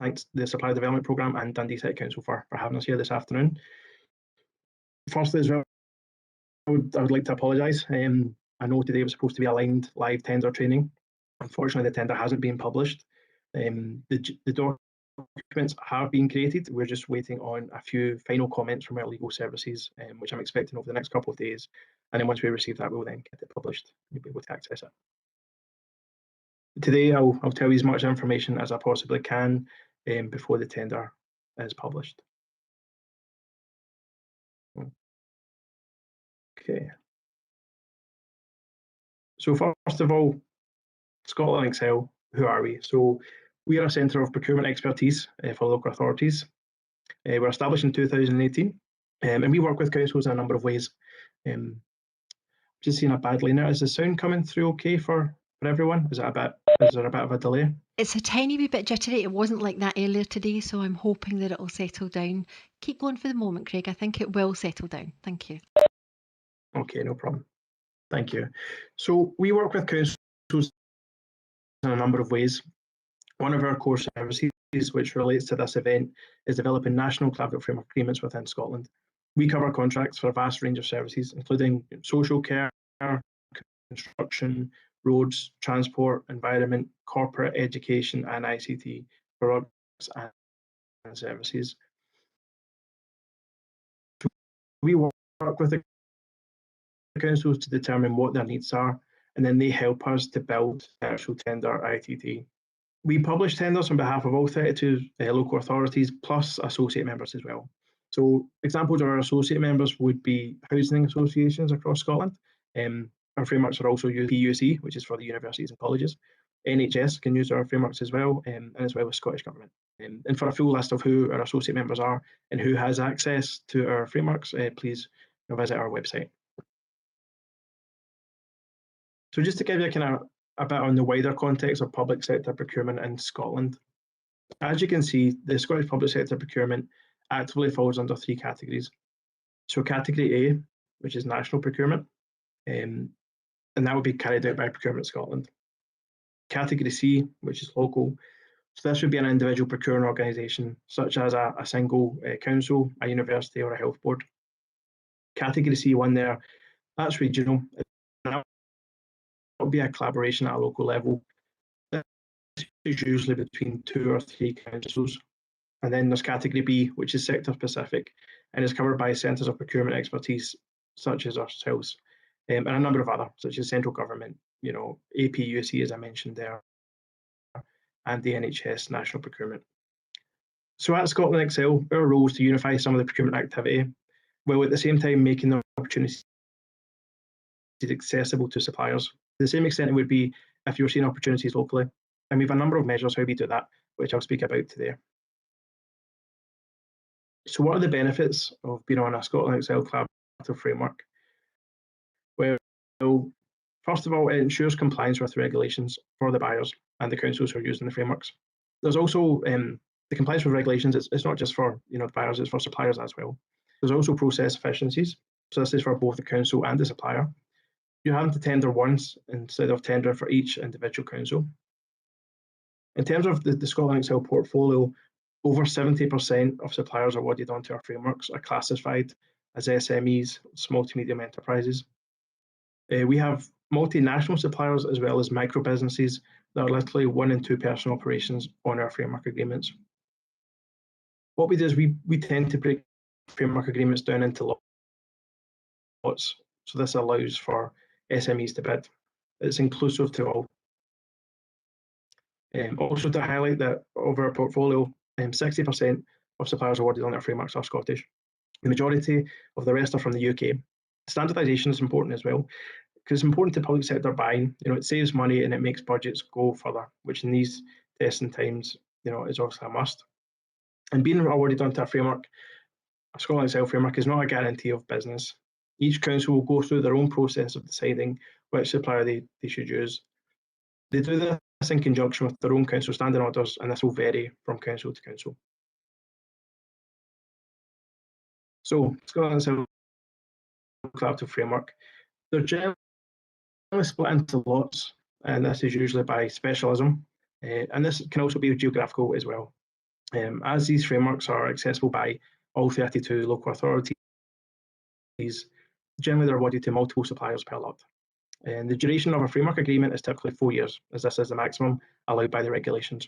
thanks the Supplier Development Programme and Dundee City Council for having us here this afternoon. Firstly, as well, I would like to apologise. I know today was supposed to be aligned live tender training. Unfortunately, the tender hasn't been published. The documents have been created. We're just waiting on a few final comments from our legal services, which I'm expecting over the next couple of days. And then once we receive that, we'll then get it published. You'll be able to access it. Today, I'll tell you as much information as I possibly can before the tender is published. Okay. So first of all, Scotland Excel, who are we? So we are a centre of procurement expertise for local authorities. We're established in 2018, and we work with councils in a number of ways. Just seeing a bad line there. Is the sound coming through okay for everyone? Is there a bit of a delay? It's a tiny wee bit jittery. It wasn't like that earlier today, so I'm hoping that it'll settle down. Keep going for the moment, Craig. I think it will settle down. Thank you. Okay, no problem. Thank you. So we work with councils in a number of ways. One of our core services, which relates to this event, is developing national collaborative framework agreements within Scotland. We cover contracts for a vast range of services, including social care, construction, roads, transport, environment, corporate, education, and ICT products and services. We work with the councils to determine what their needs are, and then they help us to build the actual tender ITT. We publish tenders on behalf of all 32 local authorities, plus associate members as well. So examples of our associate members would be housing associations across Scotland. Our frameworks are also used PUC, which is for the universities and colleges. NHS can use our frameworks as well, and as well as Scottish Government. And for a full list of who our associate members are and who has access to our frameworks, please visit our website. So just to give you a bit on the wider context of public sector procurement in Scotland, as you can see, the Scottish public sector procurement actively falls under three categories. So category A, which is national procurement, and that would be carried out by Procurement Scotland. Category C, which is local, so this would be an individual procuring organisation, such as a single council, a university or a health board. Category C1 there, that's regional. That would be a collaboration at a local level. This is usually between 2 or 3 councils. And then there's category B, which is sector specific and is covered by centres of procurement expertise, such as ourselves, and a number of other, such as central government, APUC, as I mentioned there, and the NHS national procurement. So at Scotland Excel, our role is to unify some of the procurement activity, while at the same time making the opportunities accessible to suppliers. To the same extent it would be if you were seeing opportunities locally. And we have a number of measures how we do that, which I'll speak about today. So what are the benefits of being on a Scotland Excel collaborative framework? Well, first of all, it ensures compliance with regulations for the buyers and the councils who are using the frameworks. There's also the compliance with regulations. It's not just for the buyers; it's for suppliers as well. There's also process efficiencies. So this is for both the council and the supplier. You're having to tender once instead of tendering for each individual council. In terms of the Scotland Excel portfolio, over 70% of suppliers awarded onto our frameworks are classified as SMEs, small to medium enterprises. We have multinational suppliers as well as micro businesses that are literally 1 and 2 person operations on our framework agreements. What we do is we tend to break framework agreements down into lots. So this allows for SMEs to bid. It's inclusive to all. Also to highlight that of our portfolio, 60% of suppliers awarded on our frameworks are Scottish. The majority of the rest are from the UK. Standardisation is important as well, because it's important to public sector buying. It saves money and it makes budgets go further, which in these testing times, is obviously a must. And being awarded onto a framework, a Scotland Excel framework, is not a guarantee of business. Each council will go through their own process of deciding which supplier they should use. They do this in conjunction with their own council standing orders, and this will vary from council to council. So, Scotland Excel collaborative framework, they're generally split into lots, and this is usually by specialism, and this can also be geographical as well. As these frameworks are accessible by all 32 local authorities, generally they're awarded to multiple suppliers per lot. And the duration of a framework agreement is typically 4 years, as this is the maximum allowed by the regulations.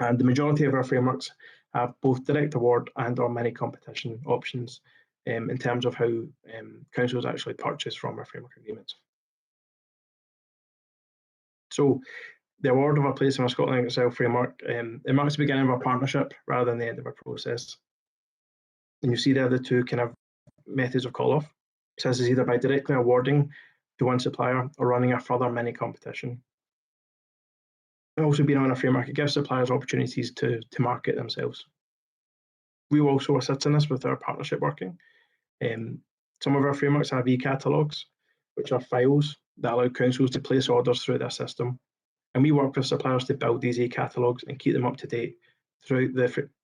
And the majority of our frameworks have both direct award and or mini competition options in terms of how councils actually purchase from our framework agreements. So the award of a place in our Scotland Excel framework, it marks the beginning of a partnership rather than the end of a process. And you see there the two kind of methods of call-off. So this is either by directly awarding to one supplier or running a further mini competition. And also being on a framework, it gives suppliers opportunities to market themselves. We will also assist in this with our partnership working. Some of our frameworks have e-catalogues, which are files that allow councils to place orders through their system. And we work with suppliers to build these e-catalogues and keep them up to date throughout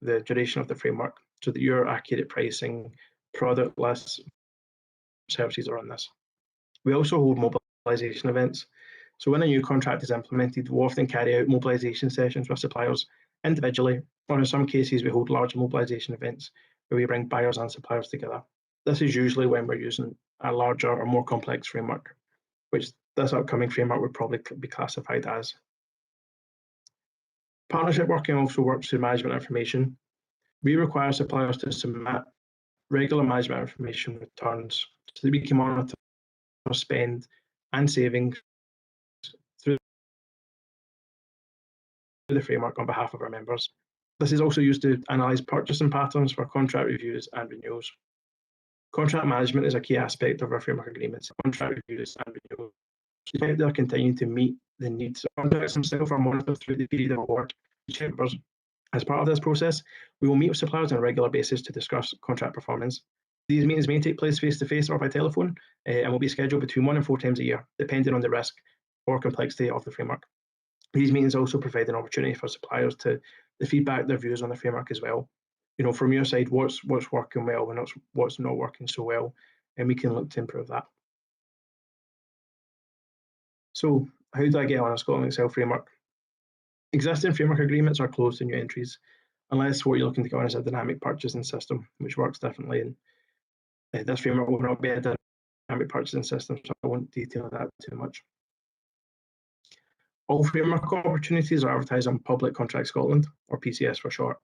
the duration of the framework so that your accurate pricing, product lists, services are on this. We also hold mobilisation events. So when a new contract is implemented, we often carry out mobilisation sessions with suppliers individually, or in some cases we hold large mobilisation events where we bring buyers and suppliers together. This is usually when we're using a larger or more complex framework, which this upcoming framework would probably be classified as. Partnership working also works through management information. We require suppliers to submit regular management information returns so that we can monitor spend and savings through the framework on behalf of our members. This is also used to analyse purchasing patterns for contract reviews and renewals. Contract management is a key aspect of our framework agreements. Contract reviews and renewals. They're continuing to meet the needs of contracts themselves are monitored through the period of award. As part of this process, we will meet with suppliers on a regular basis to discuss contract performance. These meetings may take place face-to-face or by telephone and will be scheduled between 1 and 4 times a year, depending on the risk or complexity of the framework. These meetings also provide an opportunity for suppliers to feedback their views on the framework as well. You know, from your side, what's working well and what's not working so well, and we can look to improve that. So how do I get on a Scotland Excel framework? Existing framework agreements are closed to new entries, unless what you're looking to go on is a dynamic purchasing system, which works differently. And this framework will not be a dynamic purchasing system, so I won't detail that too much. All framework opportunities are advertised on Public Contract Scotland, or PCS for short.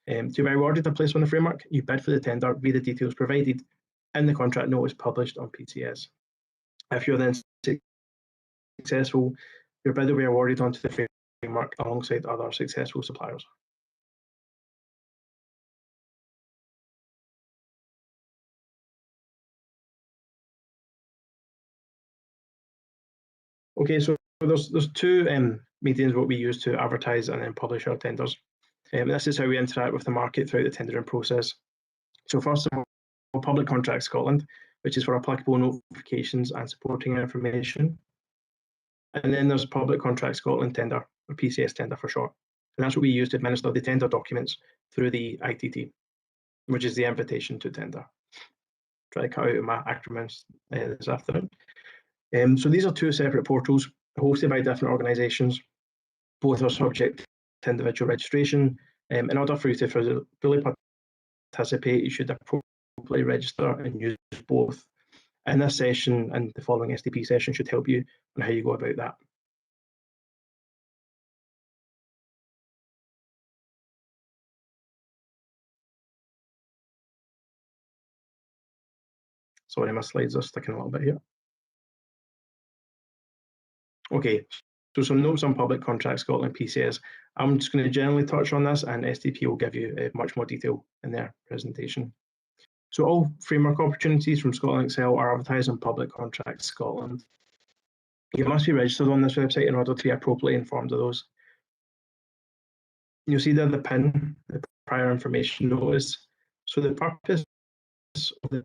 To be awarded a place on the framework, you bid for the tender via the details provided in the contract notice published on PCS. If you're then successful, your bid will be awarded onto the framework alongside other successful suppliers. Okay, so there's two mediums what we use to advertise and then publish our tenders. This is how we interact with the market throughout the tendering process. So first of all, Public Contract Scotland, which is for applicable notifications and supporting information. And then there's Public Contract Scotland Tender, or PCS tender for short. And that's what we use to administer the tender documents through the ITT, which is the invitation to tender. Try to cut out my acronyms this afternoon. So these are two separate portals hosted by different organisations. Both are subject to individual registration. In order for you to fully participate, you should appropriately register and use both. And this session and the following SDP session should help you on how you go about that. Sorry, my slides are sticking a little bit here. Okay, so some notes on Public Contract Scotland PCS. I'm just going to generally touch on this, and SDP will give you much more detail in their presentation. So all framework opportunities from Scotland Excel are advertised on Public Contract Scotland. You must be registered on this website in order to be appropriately informed of those. You'll see there the PIN, the prior information notice. So the purpose of the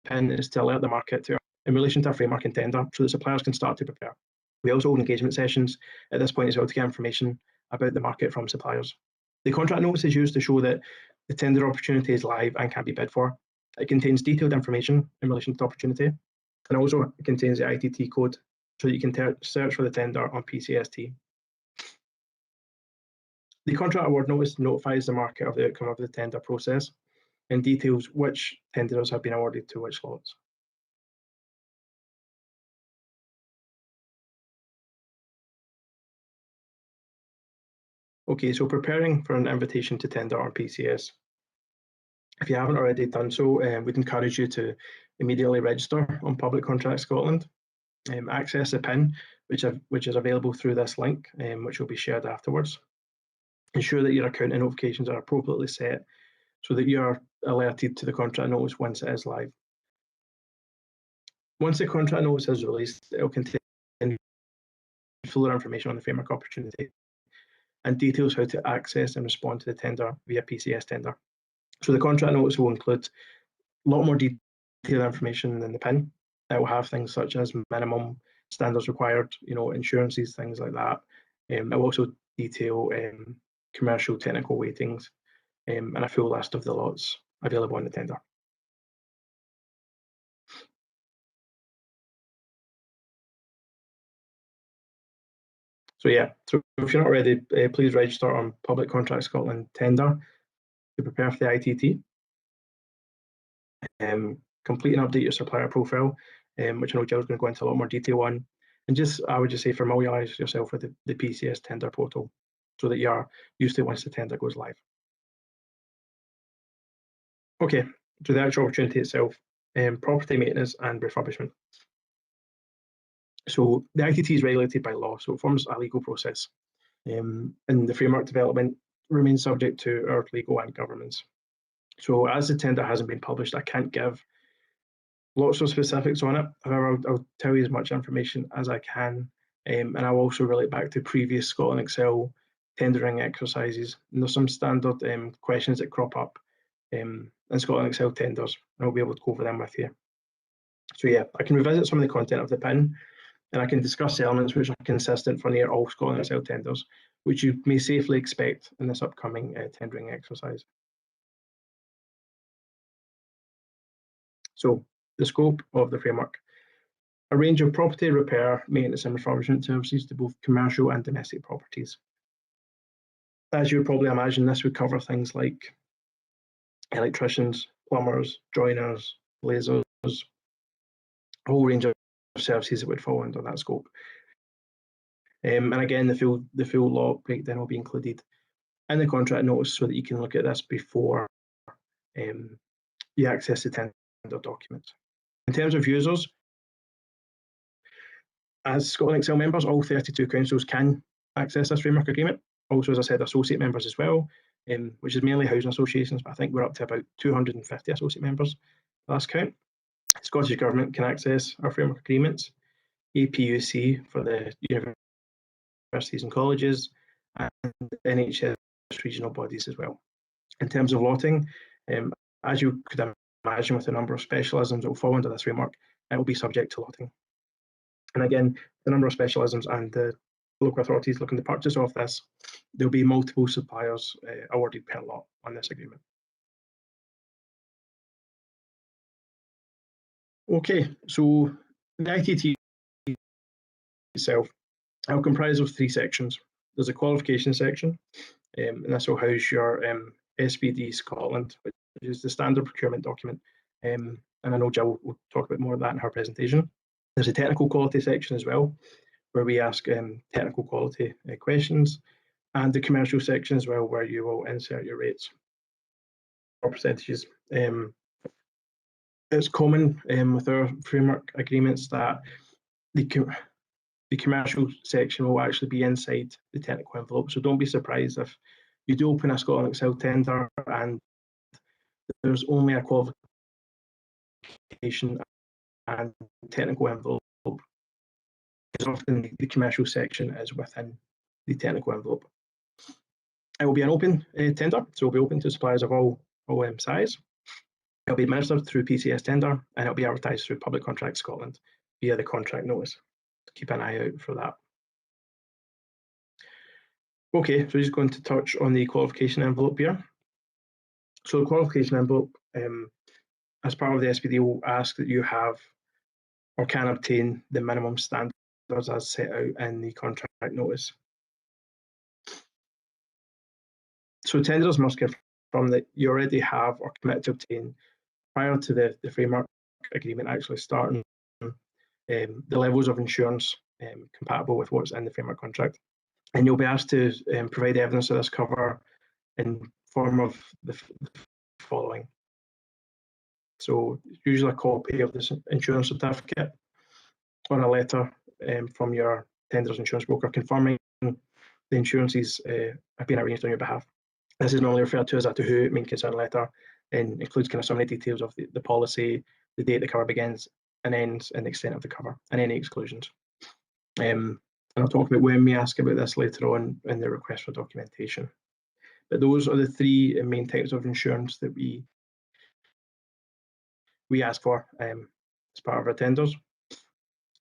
PIN is to alert the market in relation to a framework and tender so that suppliers can start to prepare. We also hold engagement sessions at this point as well to get information about the market from suppliers. The contract notice is used to show that the tender opportunity is live and can be bid for. It contains detailed information in relation to the opportunity, and also it contains the ITT code so that you can search for the tender on PCS-T. The contract award notice notifies the market of the outcome of the tender process and details which tenders have been awarded to which lots. Okay, so preparing for an invitation to tender or PCS. If you haven't already done so, we'd encourage you to immediately register on Public Contracts Scotland. Access the PIN, which is available through this link, which will be shared afterwards. Ensure that your account and notifications are appropriately set so that you are alerted to the contract notice once it is live. Once the contract notice is released, it will contain fuller information on the framework opportunity and details how to access and respond to the tender via PCS tender. So the contract notice will include a lot more detailed information than the PIN. It will have things such as minimum standards required, insurances, things like that. It will also detail commercial technical weightings and a full list of the lots available in the tender. So yeah, so if you're not ready, please register on Public Contract Scotland tender to prepare for the ITT. Complete and update your supplier profile, which I know Jill's going to go into a lot more detail on. And I would just say familiarise yourself with the PCS tender portal so that you are used to it once the tender goes live. Okay, to the actual opportunity itself, property maintenance and refurbishment. So the ITT is regulated by law, so it forms a legal process. And the framework development remains subject to our legal and governance. So as the tender hasn't been published, I can't give lots of specifics on it. However, I'll tell you as much information as I can. And I'll also relate back to previous Scotland Excel tendering exercises. And there's some standard questions that crop up in Scotland Excel tenders, and I'll be able to go over them with you. So yeah, I can revisit some of the content of the PIN, and I can discuss elements which are consistent for near all Scotland Excel tenders, which you may safely expect in this upcoming tendering exercise. So the scope of the framework: a range of property repair, maintenance and refurbishment services to both commercial and domestic properties. As you would probably imagine, this would cover things like electricians, plumbers, joiners, lasers, a whole range of services that would fall under that scope. And again, the full law breakdown will be included in the contract notice so that you can look at this before you access the tender documents. In terms of users, as Scotland Excel members, all 32 councils can access this framework agreement. Also, as I said, associate members as well, which is mainly housing associations, but I think we're up to about 250 associate members last count. Scottish Government can access our framework agreements, APUC for the universities and colleges, and NHS regional bodies as well. In terms of lotting, as you could imagine with the number of specialisms that will fall under this framework, it will be subject to lotting. And again, the number of specialisms and the local authorities looking to purchase off this, there'll be multiple suppliers awarded per lot on this agreement. Okay, so the ITT itself will comprise of 3 sections. There's a qualification section, and this will house your SPD Scotland, which is the standard procurement document. And I know Jill will talk a bit more of that in her presentation. There's a technical quality section as well, where we ask technical quality questions, and the commercial section as well, where you will insert your rates or percentages. It's common with our framework agreements that the commercial section will actually be inside the technical envelope. So don't be surprised if you do open a Scotland Excel tender and there's only a qualification and technical envelope, because often the commercial section is within the technical envelope. It will be an open tender, so it will be open to suppliers of all size. It will be administered through PCS tender, and it will be advertised through Public Contract Scotland via the contract notice. Keep an eye out for that. Okay, so we're just going to touch on the qualification envelope here. So the qualification envelope, as part of the SPD, will ask that you have or can obtain the minimum standards as set out in the contract notice. So tenders must confirm that you already have or commit to obtain prior to the framework agreement actually starting the levels of insurance compatible with what's in the framework contract. And you'll be asked to provide evidence of this cover in form of the following. So usually a copy of this insurance certificate or a letter from your tender's insurance broker confirming the insurances have been arranged on your behalf. This is normally referred to as a to who main concern letter and includes kind of some of the details of the policy, the date the cover begins and ends, and the extent of the cover, and any exclusions. And I'll talk about when we ask about this later on in the request for documentation. But those are the three main types of insurance that we ask for as part of our tenders.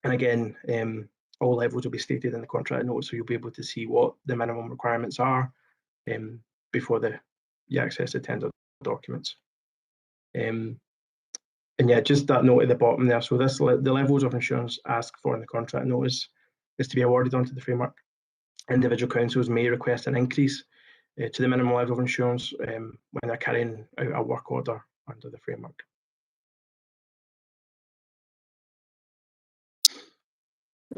And again, all levels will be stated in the contract note, so you'll be able to see what the minimum requirements are before you access the tender documents. And yeah, just that note at the bottom there. So the levels of insurance asked for in the contract notice is to be awarded onto the framework. Individual councils may request an increase to the minimum level of insurance when they're carrying out a work order under the framework.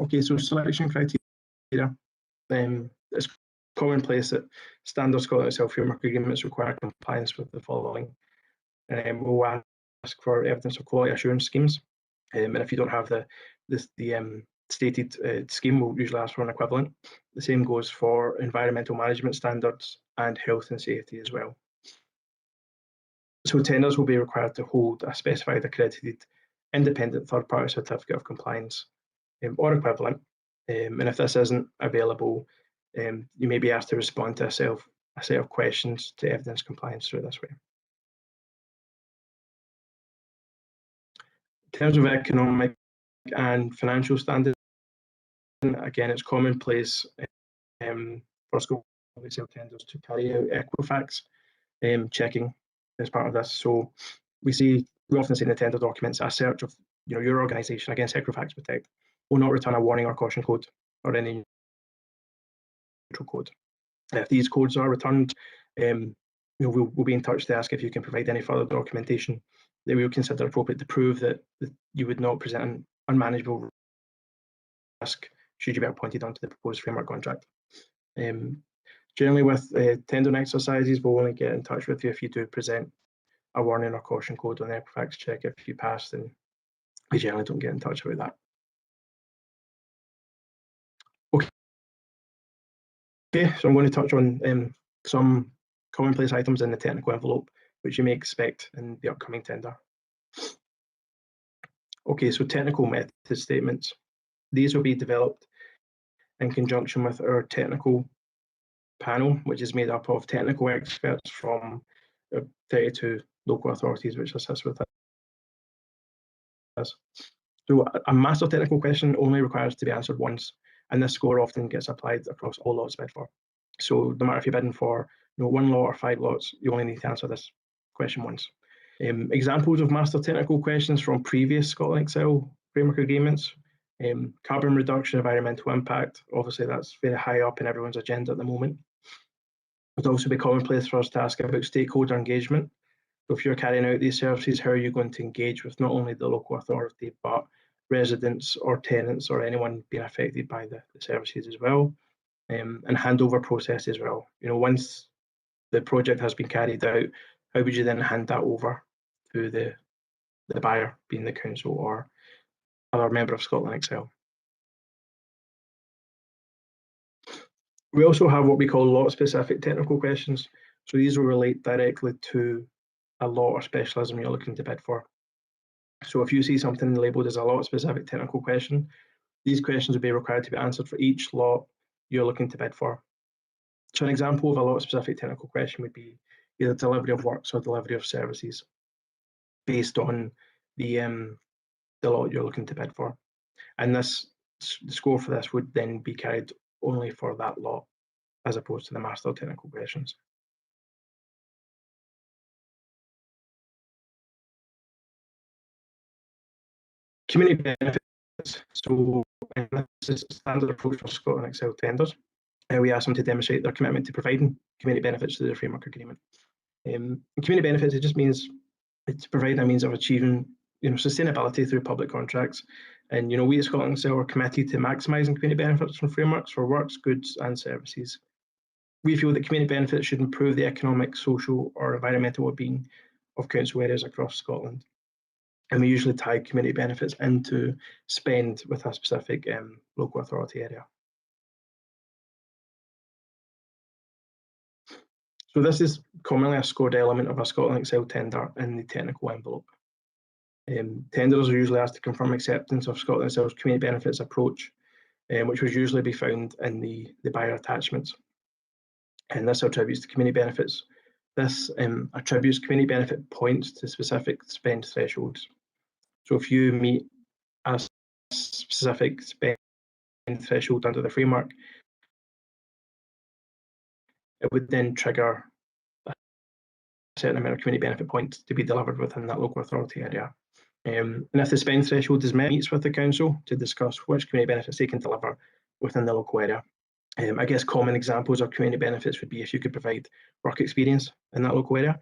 Okay, so selection criteria. It's commonplace that standard Scotland Itself framework agreements require compliance with the following. We'll ask for evidence of quality assurance schemes, and if you don't have the stated scheme, we'll usually ask for an equivalent. The same goes for environmental management standards and health and safety as well. So tenders will be required to hold a specified accredited independent third-party certificate of compliance or equivalent. And if this isn't available, you may be asked to respond to a set of questions to evidence compliance through this way. In terms of economic and financial standards, again, it's commonplace for Scotland Itself tenders to carry out Equifax checking as part of this. So we often see in the tender documents a search of your organisation against Equifax Protect will not return a warning or caution code or any neutral code. If these codes are returned, we'll be in touch to ask if you can provide any further documentation that we would consider appropriate to prove that you would not present an unmanageable risk should you be appointed onto the proposed framework contract. Generally with tendering exercises, we'll only get in touch with you if you do present a warning or caution code on the Equifax check. If you pass, then we generally don't get in touch about that. Okay, so I'm going to touch on some commonplace items in the technical envelope, which you may expect in the upcoming tender. Okay, so technical method statements. These will be developed in conjunction with our technical panel, which is made up of technical experts from 32 local authorities which assist with this. So a master technical question only requires to be answered once, and this score often gets applied across all lots bid for. So no matter if you're bidding for one lot or 5 lots, you only need to answer this question once. Examples of master technical questions from previous Scotland Excel framework agreements: carbon reduction, environmental impact. Obviously, that's very high up in everyone's agenda at the moment. It would also be commonplace for us to ask about stakeholder engagement. So if you're carrying out these services, how are you going to engage with not only the local authority, but residents or tenants or anyone being affected by the services as well? And handover process as well. Once the project has been carried out, how would you then hand that over to the buyer, being the council or other member of Scotland Excel? We also have what we call lot-specific technical questions. So these will relate directly to a lot or specialism you're looking to bid for. So if you see something labelled as a lot-specific technical question, these questions will be required to be answered for each lot you're looking to bid for. So an example of a lot-specific technical question would be either delivery of works or delivery of services based on the lot you're looking to bid for. And the score for this would then be carried only for that lot, as opposed to the master technical questions. Community benefits. So this is a standard approach for Scotland Excel tenders. we ask them to demonstrate their commitment to providing community benefits through the framework agreement. Community benefits, it just means it's providing a means of achieving sustainability through public contracts. And we at Scotland Council are committed to maximising community benefits from frameworks for works, goods and services. We feel that community benefits should improve the economic, social or environmental well-being of council areas across Scotland. And we usually tie community benefits into spend with a specific local authority area. So this is commonly a scored element of a Scotland Excel tender in the technical envelope. Tenders are usually asked to confirm acceptance of Scotland Excel's community benefits approach, which would usually be found in the buyer attachments. And this attributes to community benefits. This attributes community benefit points to specific spend thresholds. So if you meet a specific spend threshold under the framework, it would then trigger a certain amount of community benefit points to be delivered within that local authority area. And if the spend threshold is met, meets with the council to discuss which community benefits they can deliver within the local area. I guess common examples of community benefits would be if you could provide work experience in that local area,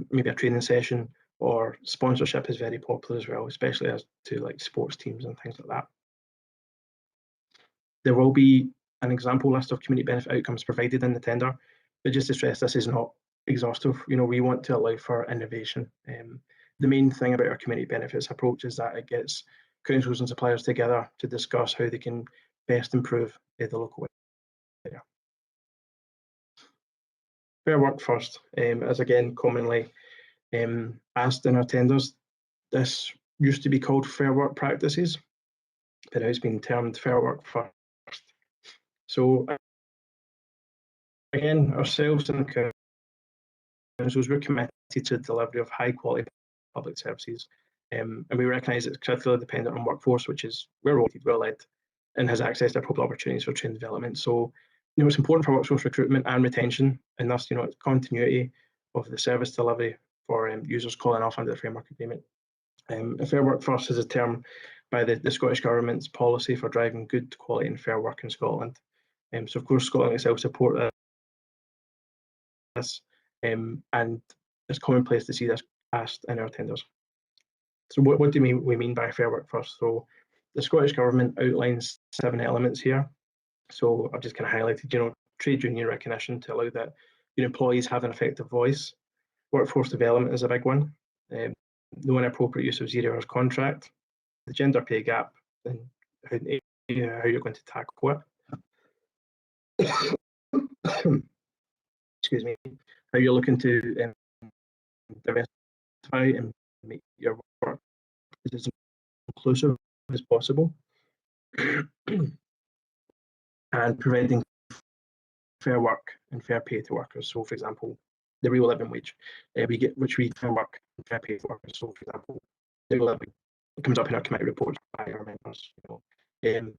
maybe a training session, or sponsorship is very popular as well, especially as to like sports teams and things like that. There will be an example list of community benefit outcomes provided in the tender, but just to stress, this is not exhaustive. We want to allow for innovation. The main thing about our community benefits approach is that it gets councils and suppliers together to discuss how they can best improve the local area. Fair work first, as again commonly asked in our tenders. This used to be called fair work practices, but now it's been termed fair work first. So again, ourselves and the councils, we're committed to the delivery of high quality public services, and we recognise it's critically dependent on workforce, which is well-led and has access to appropriate opportunities for training development. So it's important for workforce recruitment and retention, and thus continuity of the service delivery for users calling off under the framework agreement. Fair work first is a term by the Scottish Government's policy for driving good quality and fair work in Scotland. So of course Scotland itself support this, and it's commonplace to see this asked in our tenders. So what do we mean by fair work first? So the Scottish Government outlines 7 elements here. So I've just kind of highlighted, trade union recognition to allow that employees have an effective voice. Workforce development is a big one. No inappropriate use of 0 hours contract, the gender pay gap, and how you're going to tackle it. Excuse me. How you're looking to diversify and make your work as inclusive as possible, and providing fair work and fair pay to workers. So, for example, the real living wage, which we fair work and fair pay to workers. So, for example, the real living comes up in our committee reports by our members. It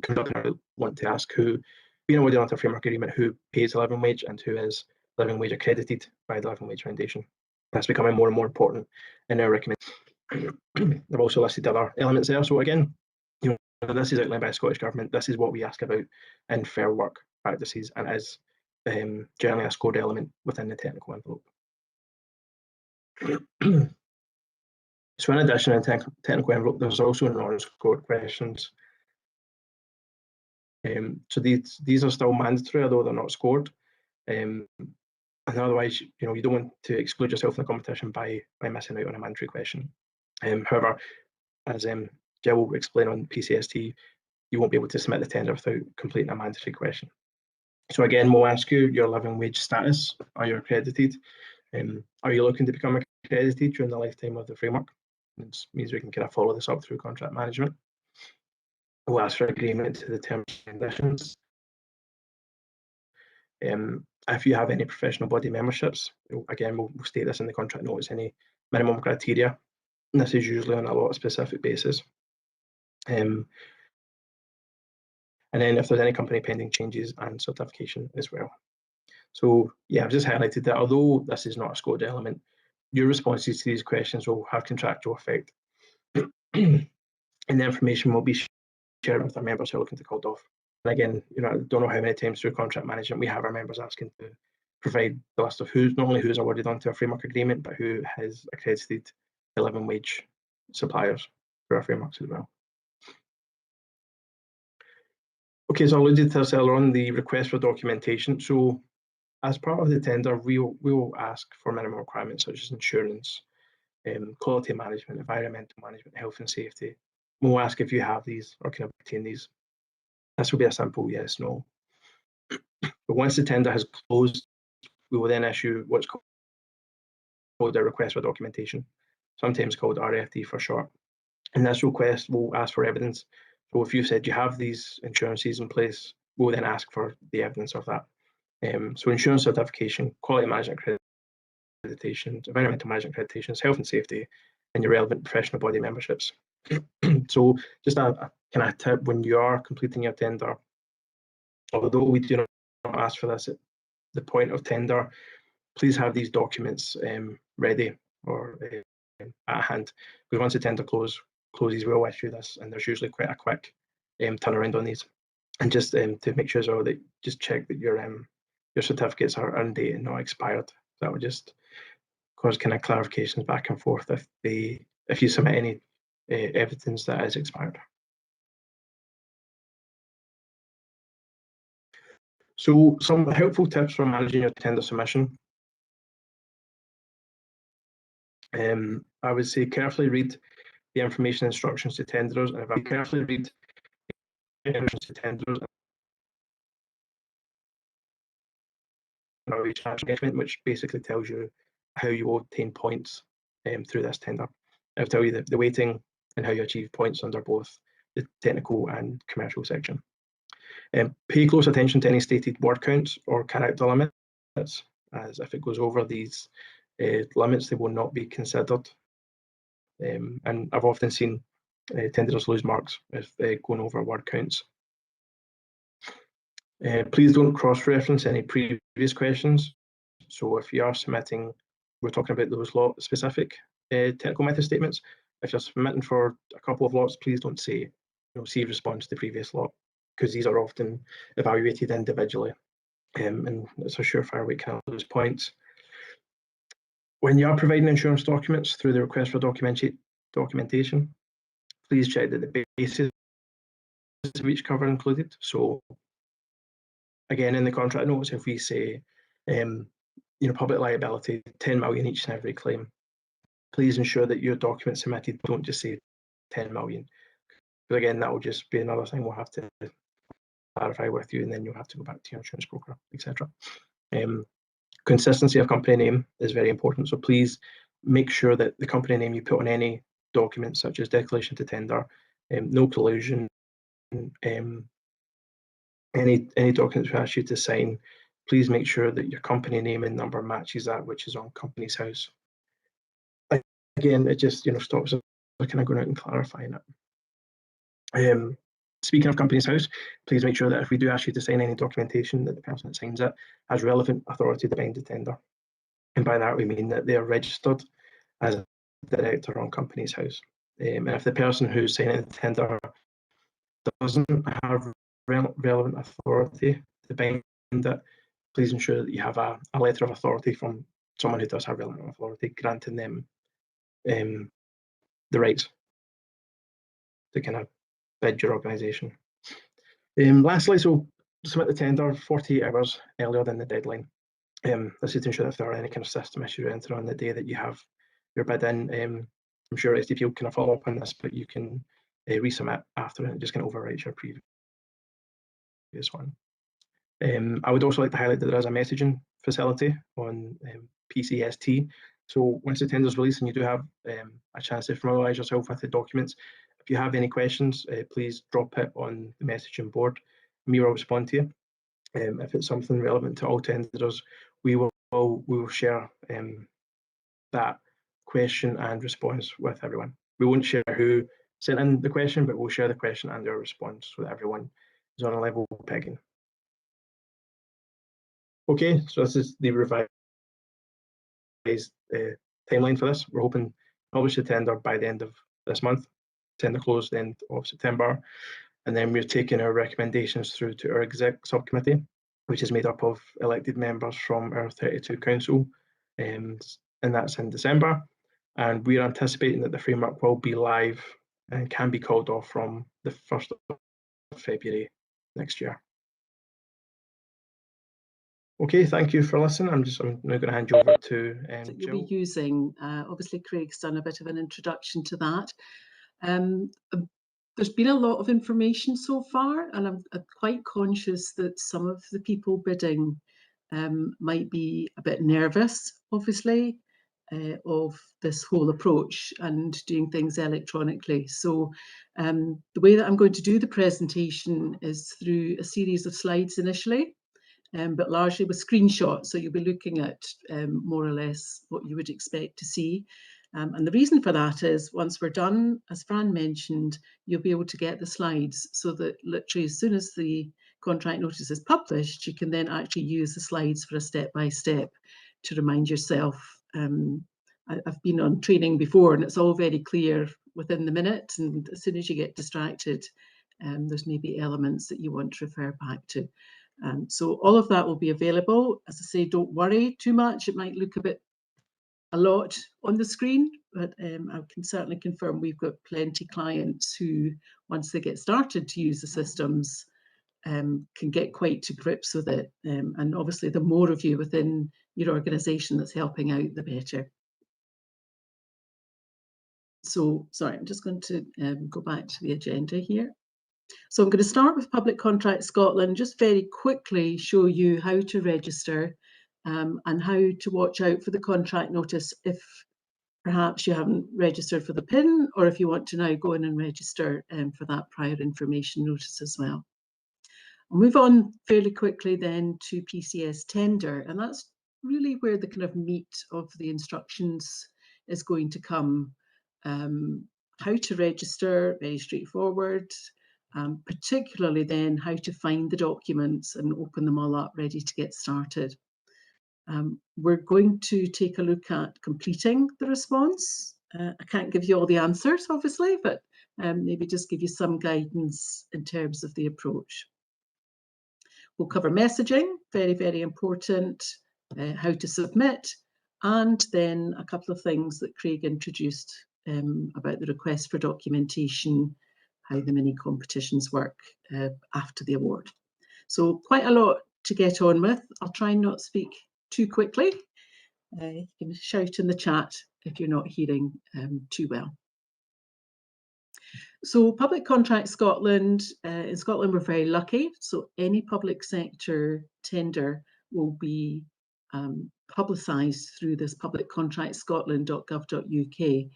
comes up in our want to ask who, being awarded under a framework agreement, who pays the living wage and who is living wage accredited by the Living Wage Foundation. That's becoming more and more important in our recommendation. They've also listed other elements there. So again, this is outlined by the Scottish Government. This is what we ask about in fair work practices, and is generally a scored element within the technical envelope. So in addition to the technical envelope, there's also non-scored questions. So these are still mandatory, although they're not scored. And otherwise, you don't want to exclude yourself from the competition by missing out on a mandatory question. However, as Jill will explain on PCS-T, you won't be able to submit the tender without completing a mandatory question. So again, we'll ask you your living wage status. Are you accredited? Are you looking to become accredited during the lifetime of the framework? This means we can kind of follow this up through contract management. We'll ask for agreement to the terms and conditions. If you have any professional body memberships, again, we'll state this in the contract notice, any minimum criteria. And this is usually on a lot of specific basis. And then if there's any company pending changes and certification as well. So yeah, I've just highlighted that although this is not a scored element, your responses to these questions will have contractual effect. And the information will be shared with our members who are looking to call off again, I don't know how many times through contract management we have our members asking to provide the list of who's not only who's awarded onto a framework agreement, but who has accredited the living wage suppliers for our frameworks as well. Okay, so I alluded to this earlier on, the request for documentation. So as part of the tender, we will ask for minimum requirements such as insurance, quality management, environmental management, health and safety. We'll ask if you have these or can obtain these. This will be a simple yes, no. But once the tender has closed, we will then issue what's called a request for documentation, sometimes called RFD for short. And this request will ask for evidence. So if you said you have these insurances in place, we'll then ask for the evidence of that. So insurance certification, quality management accreditations, environmental management accreditations, health and safety, and your relevant professional body memberships. So just a kind of tip when you are completing your tender, although we do not ask for this at the point of tender, please have these documents ready or at hand, because once the tender closes, we'll issue this, and there's usually quite a quick turnaround on these. And just to make sure as well that just check that your certificates are in date and not expired. That would just cause kind of clarifications back and forth if you submit any evidence that is expired. So some helpful tips for managing your tender submission. I would say carefully read the information instructions to tenderers, and if I carefully read the instructions to tenderers, which basically tells you how you will obtain points through this tender. I'll tell you the weighting and how you achieve points under both the technical and commercial section. Pay close attention to any stated word counts or character limits, as if it goes over these limits, they will not be considered. And I've often seen tenderers lose marks if they're going over word counts. Please don't cross-reference any previous questions. So if you are submitting, we're talking about those lot-specific technical method statements. If you're submitting for a couple of lots, please don't say, see response to previous lot, because these are often evaluated individually, and it's a surefire way to lose points. When you are providing insurance documents through the request for documentation, please check that the basis of each cover included. So again, in the contract notes, if we say, public liability, 10 million each and every claim, please ensure that your documents submitted don't just say 10 million. But again, that will just be another thing we'll have to clarify with you, and then you'll have to go back to your insurance broker, etc. Consistency of company name is very important. So please make sure that the company name you put on any document, such as declaration to tender, no collusion, any documents we ask you to sign, please make sure that your company name and number matches that which is on Companies House. Again, it just stops us kind of going out and clarifying it. Speaking of Companies House, please make sure that if we do ask you to sign any documentation, that the person that signs it has relevant authority to bind the tender. And by that we mean that they are registered as a director on Companies House. And if the person who's signing the tender doesn't have relevant authority to bind it, please ensure that you have a letter of authority from someone who does have relevant authority, granting them the rights to kind of bid your organisation. Lastly, so submit the tender 48 hours earlier than the deadline. This is to ensure that if there are any kind of system issues or anything on the day that you have your bid in, I'm sure SDP will kind of follow up on this, but you can resubmit after and it just kind of overwrites your previous one. I would also like to highlight that there is a messaging facility on PCS-T. So once the tender is released and you do have a chance to familiarise yourself with the documents, if you have any questions, please drop it on the messaging board. We will respond to you. If it's something relevant to all tenders, we will share that question and response with everyone. We won't share who sent in the question, but we'll share the question and their response so that everyone is on a level pegging. Okay, so this is the revised timeline for this. We're hoping to publish the tender by the end of this month, tender close the end of September. And then we're taking our recommendations through to our exec subcommittee, which is made up of elected members from our 32 council, and that's in December. And we're anticipating that the framework will be live and can be called off from the 1st of February next year. Okay, thank you for listening. I'm now going to hand you over to that Jill. you'll be using. Obviously, Craig's done a bit of an introduction to that. There's been a lot of information so far, and I'm quite conscious that some of the people bidding might be a bit nervous, obviously, of this whole approach and doing things electronically. So the way that I'm going to do the presentation is through a series of slides initially, but largely with screenshots. So you'll be looking at more or less what you would expect to see. And the reason for that is once we're done, as Fran mentioned, you'll be able to get the slides so that literally as soon as the contract notice is published, you can then actually use the slides for a step-by-step to remind yourself. I've been on training before and it's all very clear within the minute, and as soon as you get distracted, there's maybe elements that you want to refer back to. So all of that will be available. As I say, don't worry too much. It might look a lot on the screen, but I can certainly confirm we've got plenty clients who, once they get started to use the systems, can get quite to grips with it. And obviously, the more of you within your organisation that's helping out, the better. So, sorry, I'm just going to go back to the agenda here. So I'm going to start with Public Contract Scotland, just very quickly show you how to register and how to watch out for the contract notice if perhaps you haven't registered for the PIN, or if you want to now go in and register for that prior information notice as well. I'll move on fairly quickly then to PCS tender, and that's really where the kind of meat of the instructions is going to come. How to register, very straightforward. Particularly then how to find the documents and open them all up ready to get started. We're going to take a look at completing the response. I can't give you all the answers, obviously, but maybe just give you some guidance in terms of the approach. We'll cover messaging, very, very important, how to submit, and then a couple of things that Craig introduced about the request for documentation, how the mini competitions work after the award. So quite a lot to get on with. I'll try and not speak too quickly. You can shout in the chat if you're not hearing too well. So Public Contract Scotland, in Scotland we're very lucky, so any public sector tender will be publicised through this publiccontractscotland.gov.uk.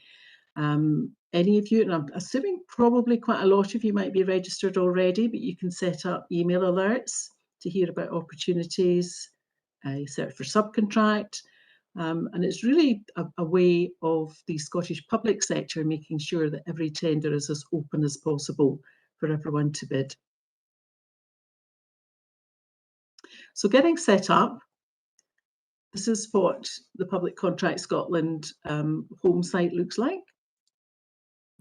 Any of you, and I'm assuming probably quite a lot of you might be registered already, but you can set up email alerts to hear about opportunities, you search for subcontract, and it's really a way of the Scottish public sector making sure that every tender is as open as possible for everyone to bid. So getting set up, this is what the Public Contract Scotland home site looks like.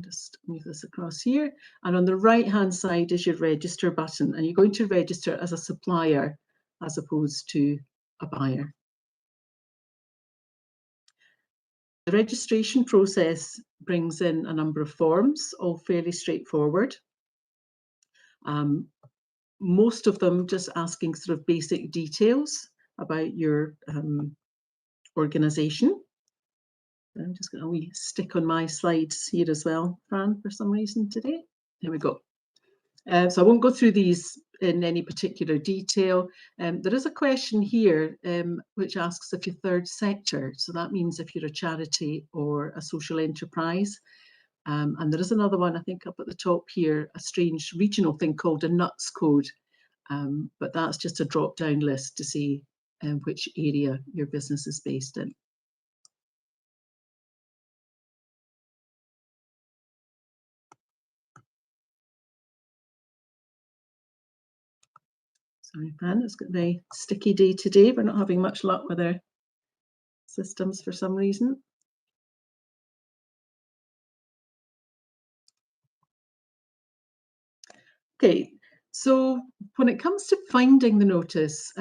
Just move this across here, and on the right hand side is your register button, and you're going to register as a supplier as opposed to a buyer. The registration process brings in a number of forms, all fairly straightforward. Most of them just asking sort of basic details about your organisation. I'm just going to stick on my slides here as well, Fran, for some reason today. There we go. So I won't go through these in any particular detail. There is a question here which asks if you're third sector. So that means if you're a charity or a social enterprise. And there is another one, I think, up at the top here, a strange regional thing called a NUTS code. But that's just a drop-down list to see which area your business is based in. Sorry, Fran, it's got a very sticky day today. We're not having much luck with our systems for some reason. Okay, so when it comes to finding the notice,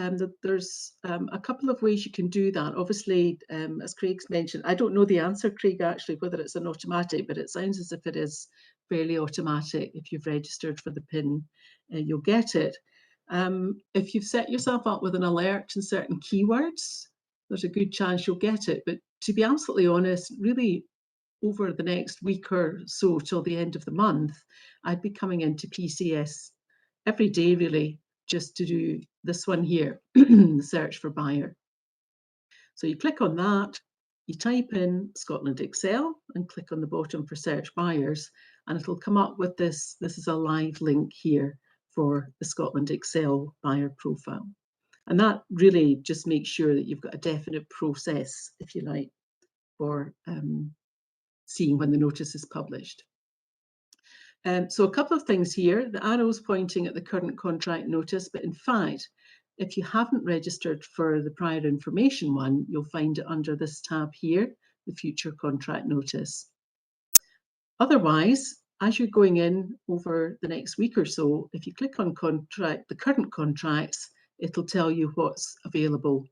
there's a couple of ways you can do that. Obviously, as Craig's mentioned, I don't know the answer, Craig, actually, whether it's an automatic, but it sounds as if it is fairly automatic. If you've registered for the PIN, you'll get it. If you've set yourself up with an alert and certain keywords, there's a good chance you'll get it. But to be absolutely honest, really, over the next week or so till the end of the month, I'd be coming into PCS every day, really, just to do this one here, the search for buyer. So you click on that, you type in Scotland Excel and click on the bottom for search buyers, and it'll come up with this. This is a live link here for the Scotland Excel buyer profile. And that really just makes sure that you've got a definite process, if you like, for seeing when the notice is published. So a couple of things here. The arrow's pointing at the current contract notice, but in fact, if you haven't registered for the prior information one, you'll find it under this tab here, the future contract notice. Otherwise, as you're going in over the next week or so, if you click on the current contracts, it'll tell you what's available,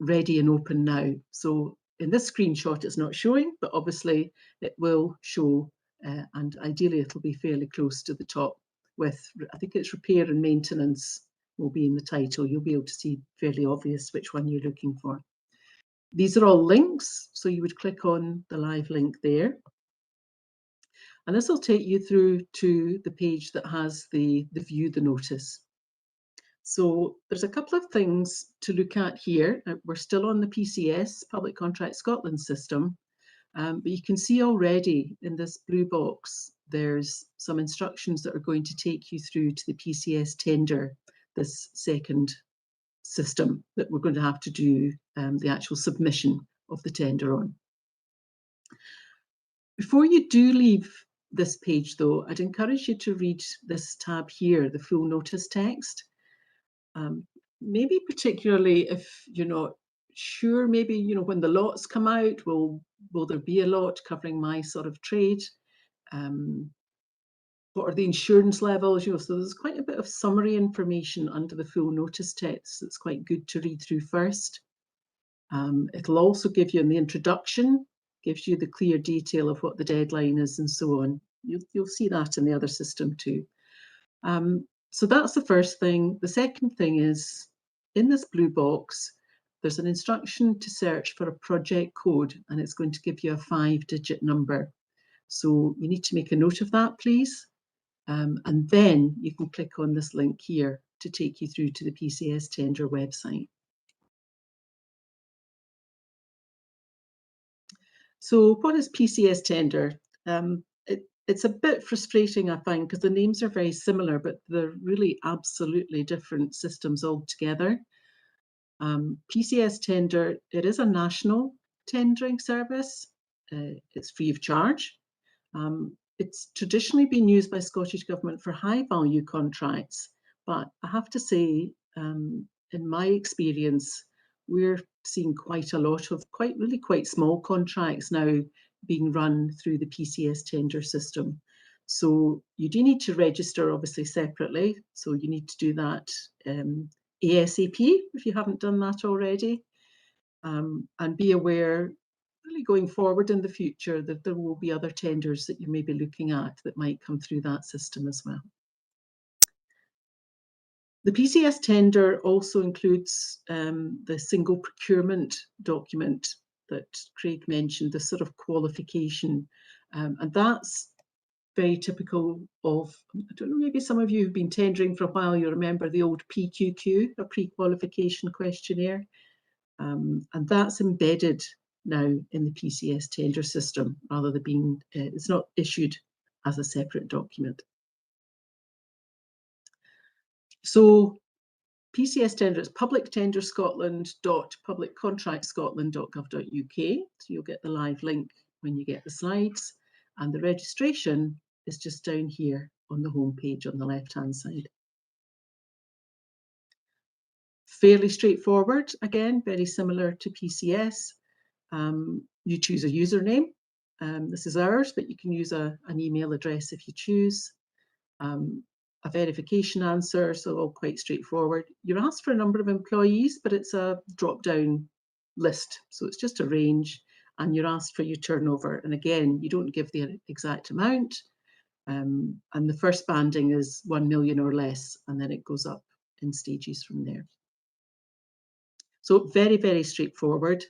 ready and open now. So in this screenshot, it's not showing, but obviously it will show, and ideally it'll be fairly close to the top with, I think it's repair and maintenance will be in the title. You'll be able to see fairly obvious which one you're looking for. These are all links, so you would click on the live link there. And this will take you through to the page that has the view the notice. So there's a couple of things to look at here. We're still on the PCS, Public Contract Scotland system, but you can see already in this blue box, there's some instructions that are going to take you through to the PCS tender, this second system that we're going to have to do the actual submission of the tender on. Before you do leave this page though, I'd encourage you to read this tab here, the full notice text. Maybe particularly if you're not sure, maybe, you know, when the lots come out, will there be a lot covering my sort of trade? What are the insurance levels? You know, so there's quite a bit of summary information under the full notice text that's quite good to read through first. It'll also give you in the introduction, gives you the clear detail of what the deadline is and so on. You'll see that in the other system too. So that's the first thing. The second thing is, in this blue box, there's an instruction to search for a project code, and it's going to give you a 5-digit number. So you need to make a note of that, please. And then you can click on this link here to take you through to the PCS tender website. So what is PCS tender? It's a bit frustrating, I find, because the names are very similar, but they're really absolutely different systems altogether. PCS tender, it is a national tendering service. It's free of charge. It's traditionally been used by Scottish Government for high value contracts, but I have to say, in my experience, we're seeing quite a lot of quite small contracts now being run through the PCS tender system. So you do need to register obviously separately. So you need to do that ASAP if you haven't done that already. And be aware really going forward in the future that there will be other tenders that you may be looking at that might come through that system as well. The PCS tender also includes the single procurement document that Craig mentioned, the sort of qualification, and that's very typical of, I don't know, maybe some of you who've been tendering for a while, you remember the old PQQ, a pre-qualification questionnaire, and that's embedded now in the PCS tender system rather than being, it's not issued as a separate document. So PCS tender is publictenderscotland.publiccontractscotland.gov.uk. So you'll get the live link when you get the slides, and the registration is just down here on the home page on the left-hand side. Fairly straightforward, again, very similar to PCS. You choose a username. This is ours, but you can use an email address if you choose. a verification answer, so all quite straightforward. You're asked for a number of employees, but it's a drop-down list, so it's just a range, and you're asked for your turnover. And again, you don't give the exact amount, and the first banding is 1 million or less, and then it goes up in stages from there. So very, very straightforward.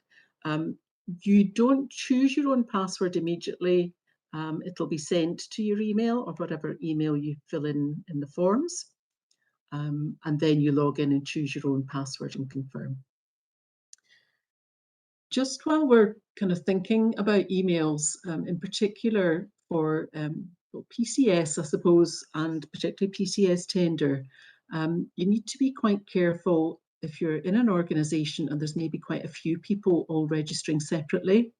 You don't choose your own password immediately. It'll be sent to your email or whatever email you fill in the forms. And then you log in and choose your own password and confirm. Just while we're kind of thinking about emails, in particular for PCS, I suppose, and particularly PCS tender, you need to be quite careful if you're in an organisation and there's maybe quite a few people all registering separately,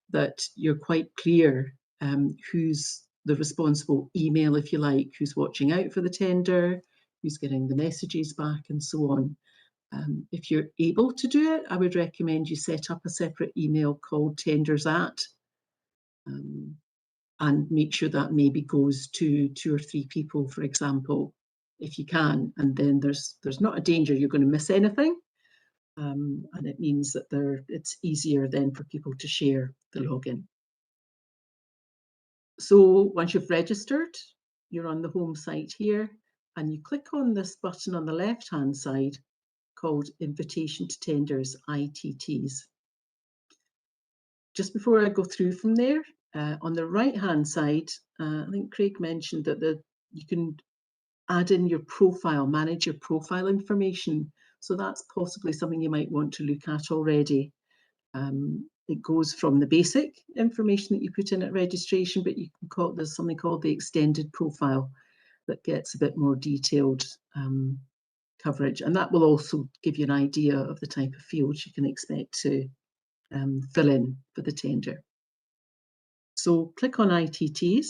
that you're quite clear who's the responsible email, if you like, who's watching out for the tender, who's getting the messages back, and so on. If you're able to do it, I would recommend you set up a separate email called tenders at, and make sure that maybe goes to 2 or 3 people, for example, if you can. And then there's not a danger you're going to miss anything. And it means that it's easier then for people to share the login. So once you've registered, you're on the home site here, and you click on this button on the left-hand side called Invitation to Tenders, ITTs. Just before I go through from there, on the right-hand side, I think Craig mentioned that you can add in your profile, manage your profile information. So that's possibly something you might want to look at already. It goes from the basic information that you put in at registration, but you can call it, there's something called the extended profile that gets a bit more detailed coverage, and that will also give you an idea of the type of fields you can expect to fill in for the tender. So click on ITTs.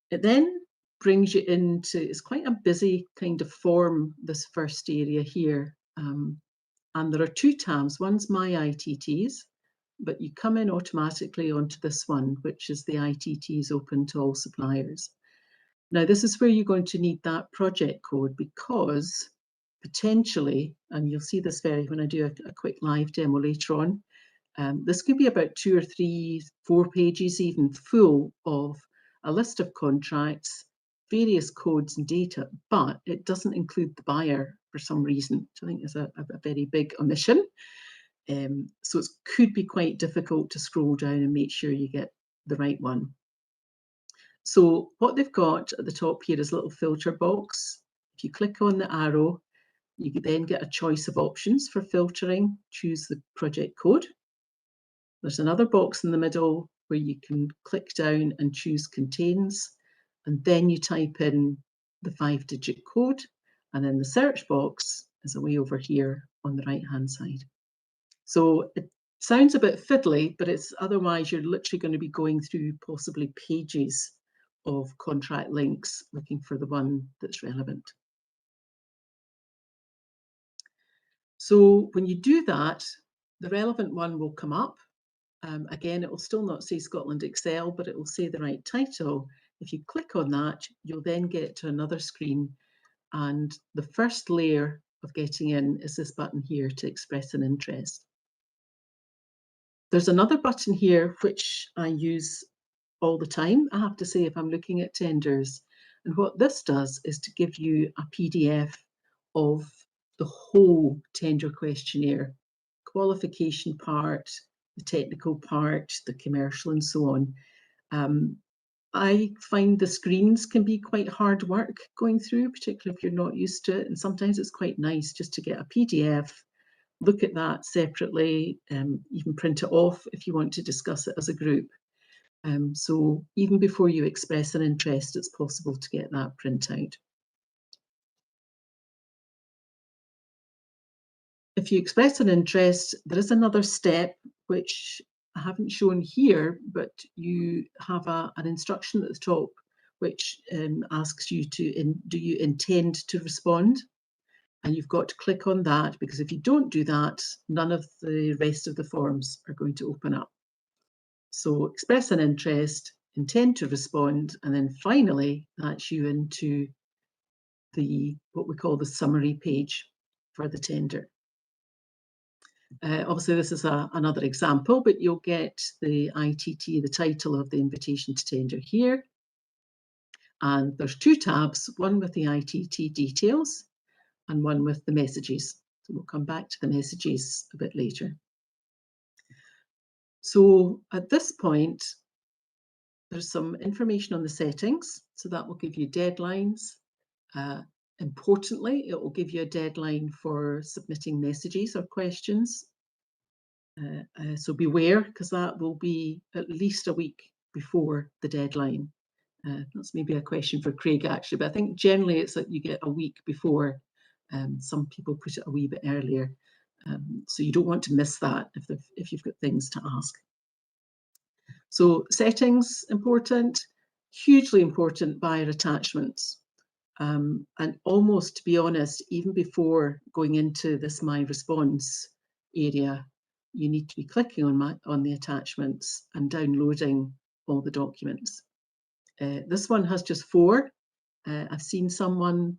It then brings you into, it's quite a busy kind of form, this first area here. And there are 2 tabs. One's My ITTs, but you come in automatically onto this one, which is the ITTs open to all suppliers. Now, this is where you're going to need that project code, because potentially, and you'll see this when I do a quick live demo later on, this could be about 2 or 3, 4 pages even full of a list of contracts, various codes and data, but it doesn't include the buyer for some reason, which I think is a very big omission. So it could be quite difficult to scroll down and make sure you get the right one. So what they've got at the top here is a little filter box. If you click on the arrow, you then get a choice of options for filtering. Choose the project code. There's another box in the middle where you can click down and choose contains, and then you type in the 5-digit code, and then the search box is away over here on the right-hand side. So it sounds a bit fiddly, but it's otherwise you're literally going to be going through possibly pages of contract links looking for the one that's relevant. So when you do that, the relevant one will come up. Again, it will still not say Scotland Excel, but it will say the right title. If you click on that, you'll then get to another screen, and the first layer of getting in is this button here to express an interest. There's another button here which I use all the time, I have to say, if I'm looking at tenders. And what this does is to give you a PDF of the whole tender questionnaire, qualification part, the technical part, the commercial, and so on. I find the screens can be quite hard work going through, particularly if you're not used to it. And sometimes it's quite nice just to get a PDF, look at that separately, even print it off if you want to discuss it as a group. So even before you express an interest, it's possible to get that printout. If you express an interest, there is another step which I haven't shown here, but you have an instruction at the top which asks you to, do you intend to respond? And you've got to click on that, because if you don't do that, none of the rest of the forms are going to open up. So express an interest, intend to respond, and then finally that's you into what we call the summary page for the tender. Obviously this is another example, but you'll get the ITT, the title of the invitation to tender here. And there's two tabs, one with the ITT details and one with the messages. So we'll come back to the messages a bit later. So at this point, there's some information on the settings. So that will give you deadlines. Importantly, it will give you a deadline for submitting messages or questions. So beware, because that will be at least a week before the deadline. That's maybe a question for Craig actually, but I think generally it's that you get a week before. Some people put it a wee bit earlier. So you don't want to miss that if you've got things to ask. So settings, important, hugely important buyer attachments. And almost, to be honest, even before going into this My Response area, you need to be clicking on the attachments and downloading all the documents. This one has just 4. I've seen someone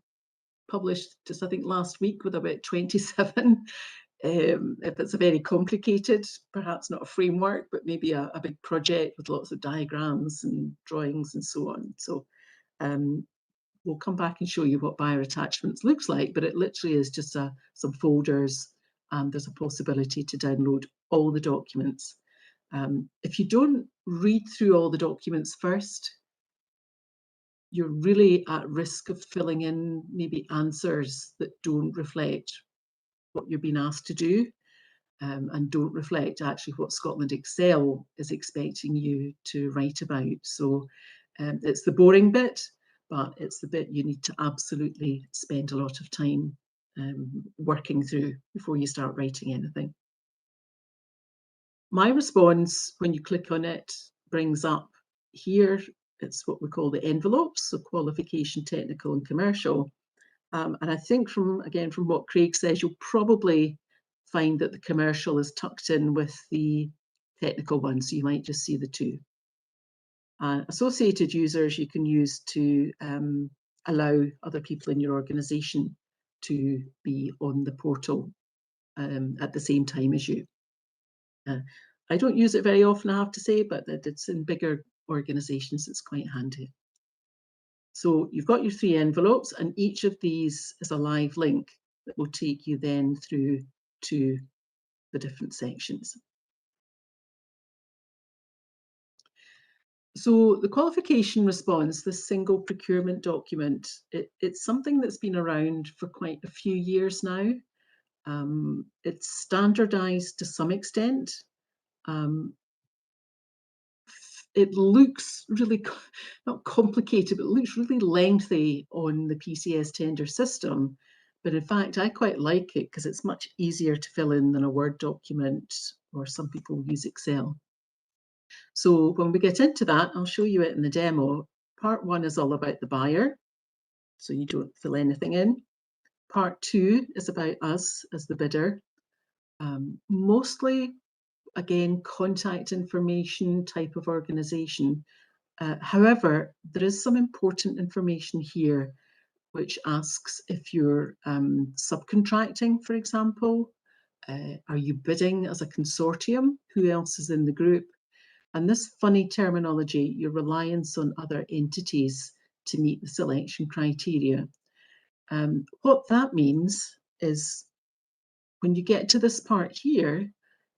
published just, I think, last week with about 27. If it's a very complicated, perhaps not a framework, but maybe a big project with lots of diagrams and drawings and so on. So we'll come back and show you what buyer attachments looks like, but it literally is just some folders, and there's a possibility to download all the documents. If you don't read through all the documents first, you're really at risk of filling in maybe answers that don't reflect what you're being asked to do, and don't reflect actually what Scotland Excel is expecting you to write about. So it's the boring bit, but it's the bit you need to absolutely spend a lot of time working through before you start writing anything. My Response, when you click on it, brings up here, it's what we call the envelopes, so qualification, technical and commercial. And I think from what Craig says, you'll probably find that the commercial is tucked in with the technical one, so you might just see the two. Associated users you can use to allow other people in your organisation to be on the portal at the same time as you. I don't use it very often, I have to say, but it's in bigger organisations, it's quite handy. So you've got your 3 envelopes, and each of these is a live link that will take you then through to the different sections. So the qualification response, this single procurement document, it's something that's been around for quite a few years now. It's standardised to some extent. It looks really, not complicated, but it looks really lengthy on the PCS tender system. But in fact, I quite like it because it's much easier to fill in than a Word document, or some people use Excel. So when we get into that, I'll show you it in the demo. Part 1 is all about the buyer, so you don't fill anything in. Part 2 is about us as the bidder. Mostly, again, contact information type of organisation. However, there is some important information here which asks if you're subcontracting, for example. Are you bidding as a consortium? Who else is in the group? And this funny terminology, your reliance on other entities to meet the selection criteria. What that means is when you get to this part here,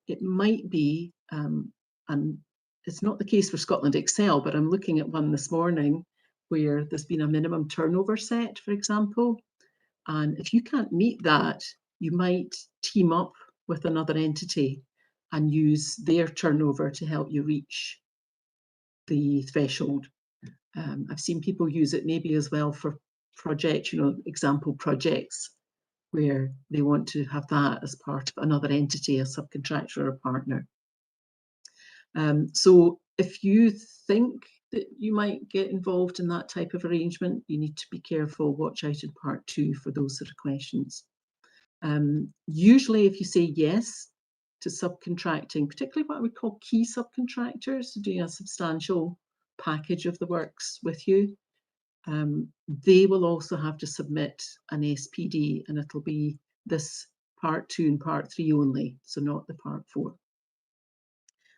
it might be, and it's not the case for Scotland Excel, but I'm looking at one this morning where there's been a minimum turnover set, for example. And if you can't meet that, you might team up with another entity and use their turnover to help you reach the threshold. I've seen people use it maybe as well for project, example projects where they want to have that as part of another entity, a subcontractor or a partner. So if you think that you might get involved in that type of arrangement, you need to be careful, watch out in part 2 for those sort of questions. Usually if you say yes to subcontracting, particularly what we call key subcontractors, doing a substantial package of the works with you. They will also have to submit an SPD, and it'll be this part 2 and part 3 only, so not the part 4.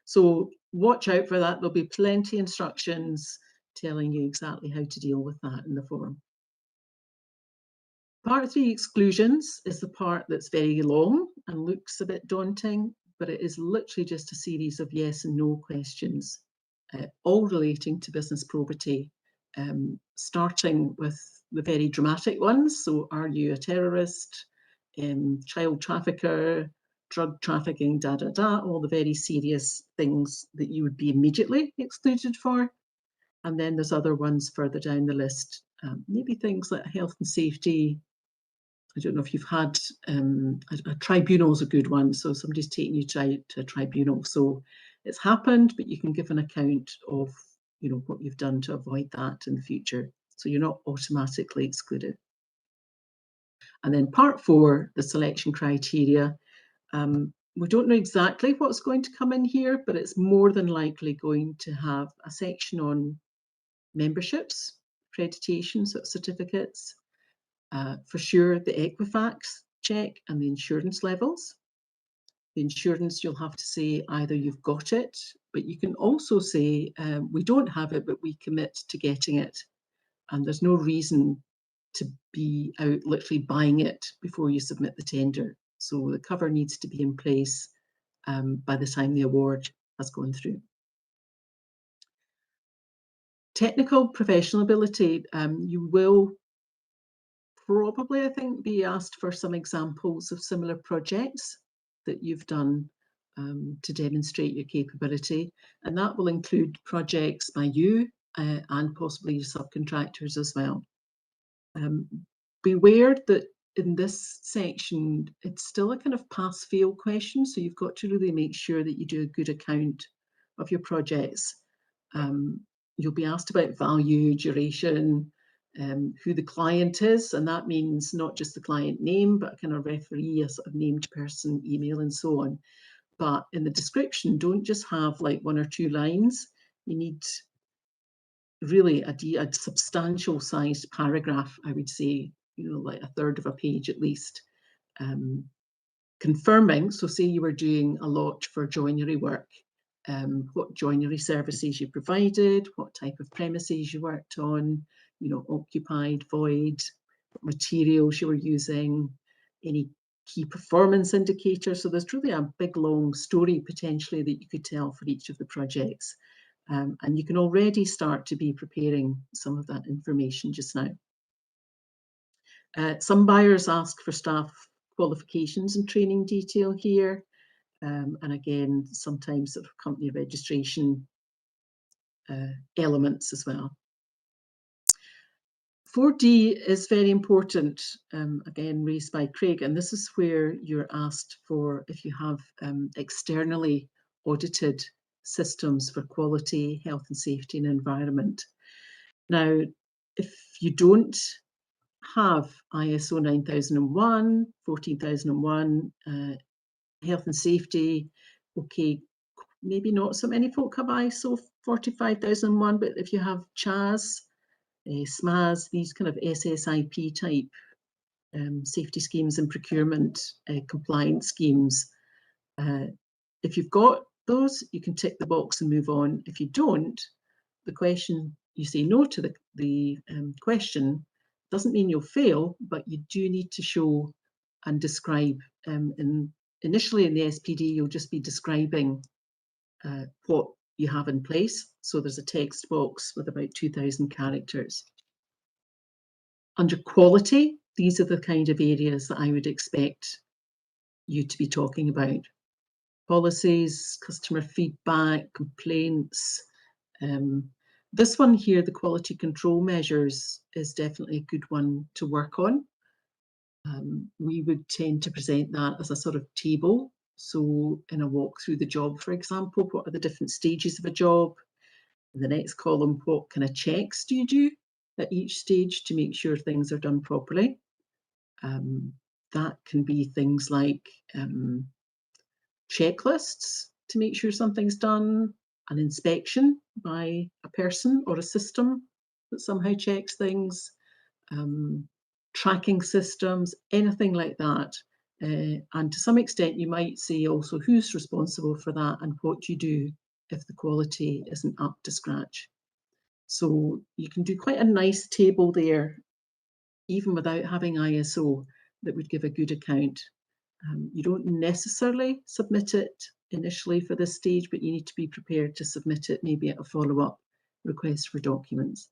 So watch out for that. There'll be plenty of instructions telling you exactly how to deal with that in the form. Part 3 exclusions is the part that's very long and looks a bit daunting, but it is literally just a series of yes and no questions, all relating to business probity, starting with the very dramatic ones. So are you a terrorist, child trafficker, drug trafficking, all the very serious things that you would be immediately excluded for. And then there's other ones further down the list, maybe things like health and safety. I don't know if you've had a tribunal is a good one. So somebody's taking you to a tribunal. So it's happened, but you can give an account of what you've done to avoid that in the future. So you're not automatically excluded. And then part 4, the selection criteria. We don't know exactly what's going to come in here, but it's more than likely going to have a section on memberships, accreditation, certificates, for sure the Equifax check and the insurance levels. The insurance, you'll have to say either you've got it, but you can also say we don't have it, but we commit to getting it. And there's no reason to be out literally buying it before you submit the tender. So the cover needs to be in place by the time the award has gone through. Technical professional ability, you will probably, I think, be asked for some examples of similar projects that you've done to demonstrate your capability. And that will include projects by you and possibly your subcontractors as well. Beware that in this section, it's still a kind of pass-fail question. So you've got to really make sure that you do a good account of your projects. You'll be asked about value, duration, who the client is, and that means not just the client name, but a kind of referee, a sort of named person, email, and so on. But in the description, don't just have like 1 or 2 lines. You need really a substantial sized paragraph, I would say, like 1/3 of a page at least, confirming. So say you were doing a lot for joinery work, what joinery services you provided, what type of premises you worked on, occupied, void, what materials you were using, any key performance indicators. So there's really a big long story potentially that you could tell for each of the projects. And you can already start to be preparing some of that information just now. Some buyers ask for staff qualifications and training detail here. And again, sometimes sort of company registration elements as well. 4D is very important, again, raised by Craig, and this is where you're asked for if you have externally audited systems for quality, health and safety and environment. Now, if you don't have ISO 9001, 14001, health and safety, okay, maybe not so many folk have ISO 45001, but if you have CHAS, SMAS, these kind of SSIP type safety schemes and procurement compliance schemes, if you've got those, you can tick the box and move on. If you don't, the question, you say no to the question, doesn't mean you'll fail, but you do need to show and describe. Initially in the SPD, you'll just be describing what you have in place. So there's a text box with about 2,000 characters. Under quality, these are the kind of areas that I would expect you to be talking about. Policies, customer feedback, complaints. This one here, the quality control measures, is definitely a good one to work on. We would tend to present that as a sort of table. So in a walk through the job, for example, what are the different stages of a job? In the next column, what kind of checks do you do at each stage to make sure things are done properly? That can be things like checklists to make sure something's done, an inspection by a person or a system that somehow checks things, tracking systems, anything like that. And to some extent, you might see also who's responsible for that and what you do if the quality isn't up to scratch. So you can do quite a nice table there, even without having ISO, that would give a good account. You don't necessarily submit it initially for this stage, but you need to be prepared to submit it maybe at a follow-up request for documents.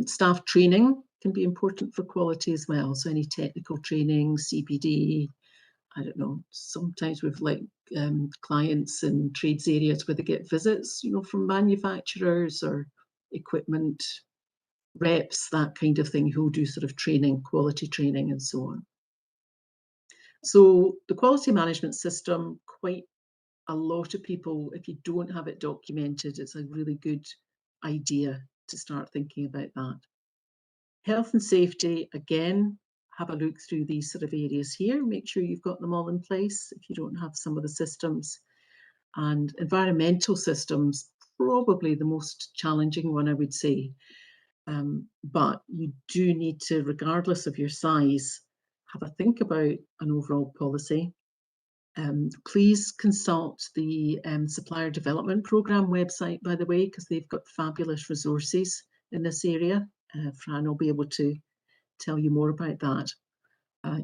Staff training can be important for quality as well. So any technical training, CPD, I don't know, sometimes with like clients in trades areas where they get visits, from manufacturers or equipment reps, that kind of thing, who'll do sort of training, quality training and so on. So the quality management system, quite a lot of people, if you don't have it documented, it's a really good idea to start thinking about that. Health and safety, again, have a look through these sort of areas here. Make sure you've got them all in place if you don't have some of the systems. And environmental systems, probably the most challenging one, I would say. But you do need to, regardless of your size, have a think about an overall policy. Please consult the Supplier Development Programme website, by the way, because they've got fabulous resources in this area. Fran will be able to tell you more about that.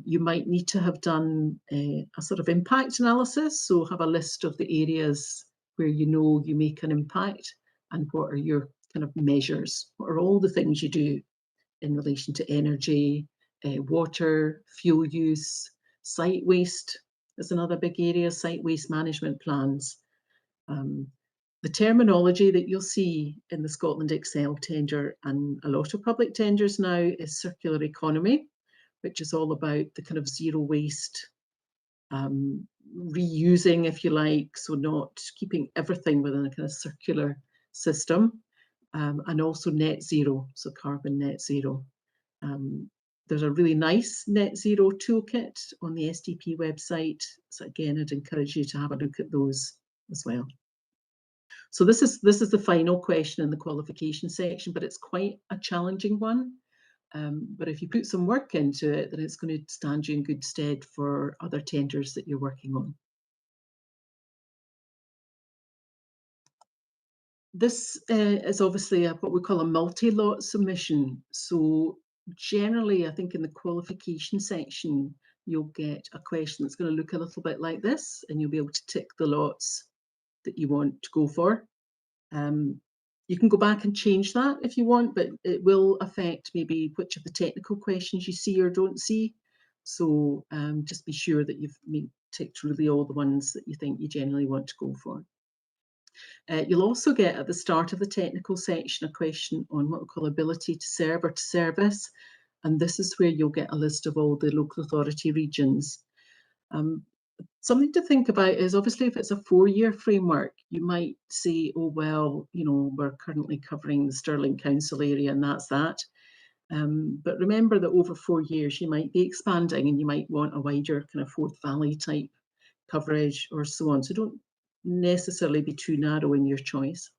You might need to have done a sort of impact analysis, so have a list of the areas where you make an impact and what are your kind of measures. What are all the things you do in relation to energy, water, fuel use, site waste is another big area, site waste management plans. The terminology that you'll see in the Scotland Excel tender and a lot of public tenders now is circular economy, which is all about the kind of zero waste, reusing, if you like, so not keeping everything within a kind of circular system, and also net zero, so carbon net zero. There's a really nice net zero toolkit on the SDP website. So again, I'd encourage you to have a look at those as well. So this is the final question in the qualification section, but it's quite a challenging one. But if you put some work into it, then it's going to stand you in good stead for other tenders that you're working on. This is obviously what we call a multi-lot submission. So generally, I think in the qualification section, you'll get a question that's going to look a little bit like this, and you'll be able to tick the lots that you want to go for. You can go back and change that if you want, but it will affect maybe which of the technical questions you see or don't see. So just be sure that you've ticked really all the ones that you think you generally want to go for. You'll also get at the start of the technical section a question on what we call ability to serve or to service. And this is where you'll get a list of all the local authority regions. Something to think about is obviously if it's a 4-year framework, you might say, oh, well, we're currently covering the Stirling Council area and that's that. But remember that over 4 years, you might be expanding and you might want a wider kind of Forth Valley type coverage or so on. So don't necessarily be too narrow in your choice.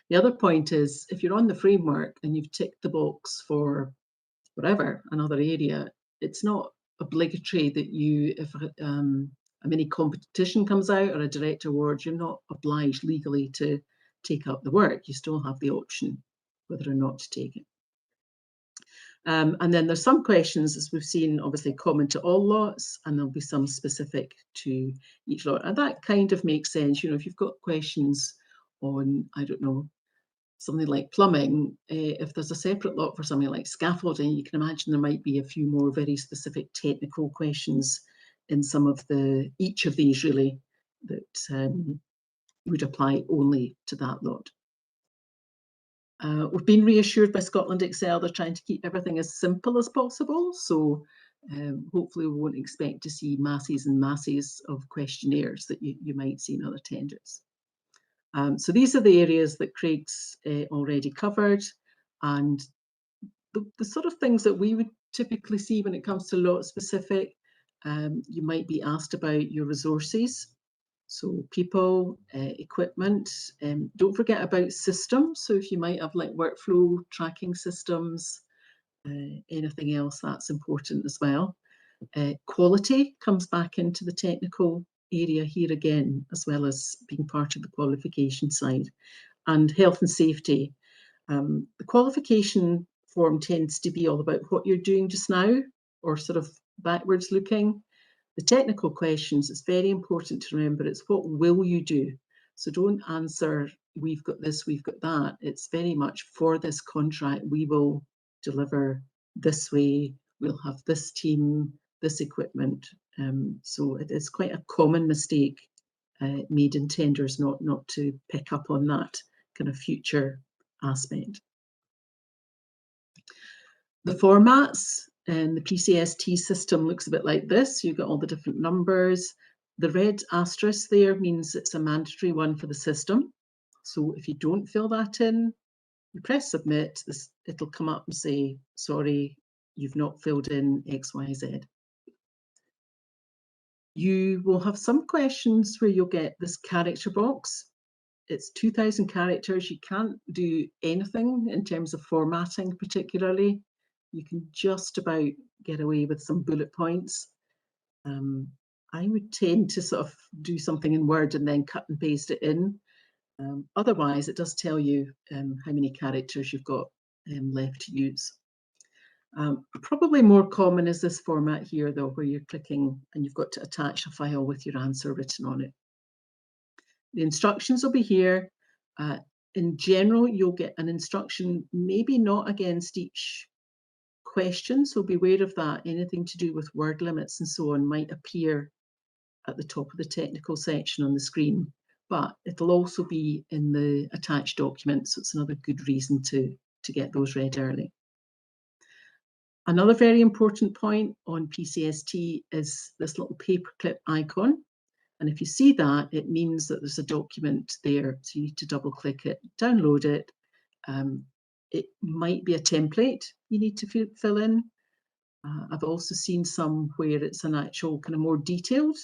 The other point is if you're on the framework and you've ticked the box for whatever, another area, it's not obligatory that you, if a mini competition comes out or a direct award, you're not obliged legally to take up the work. You still have the option whether or not to take it. And then there's some questions, as we've seen, obviously common to all lots, and there'll be some specific to each lot. And that kind of makes sense. If you've got questions on, I don't know, something like plumbing, if there's a separate lot for something like scaffolding, you can imagine there might be a few more very specific technical questions in some of each of these really that would apply only to that lot. We've been reassured by Scotland Excel they're trying to keep everything as simple as possible, so hopefully we won't expect to see masses and masses of questionnaires that you might see in other tenders. So these are the areas that Craig's already covered, and the sort of things that we would typically see when it comes to lot specific. You might be asked about your resources. So people, equipment, don't forget about systems. So if you might have like workflow tracking systems, anything else, that's important as well. Quality comes back into the technical area here again, as well as being part of the qualification side. And health and safety. The qualification form tends to be all about what you're doing just now, or sort of backwards looking. The technical questions, it's very important to remember, it's what will you do? So don't answer, we've got this, we've got that. It's very much for this contract, we will deliver this way, we'll have this team, this equipment. So it is quite a common mistake made in tenders not to pick up on that kind of future aspect. The formats and the PCS-T system looks a bit like this. You've got all the different numbers. The red asterisk there means it's a mandatory one for the system. So if you don't fill that in, you press submit, it'll come up and say, sorry, you've not filled in X, Y, Z. You will have some questions where you'll get this character box. It's 2,000 characters. You can't do anything in terms of formatting particularly. You can just about get away with some bullet points. I would tend to sort of do something in Word and then cut and paste it in. Otherwise, it does tell you how many characters you've got left to use. Probably more common is this format here, though, where you're clicking and you've got to attach a file with your answer written on it. The instructions will be here. In general, you'll get an instruction, maybe not against each question, so be aware of that. Anything to do with word limits and so on might appear at the top of the technical section on the screen, but it'll also be in the attached document, so it's another good reason to get those read early. Another very important point on PCS-T is this little paperclip icon. And if you see that, it means that there's a document there. So you need to double click it, download it. It might be a template you need to fill in. I've also seen some where it's an actual kind of more detailed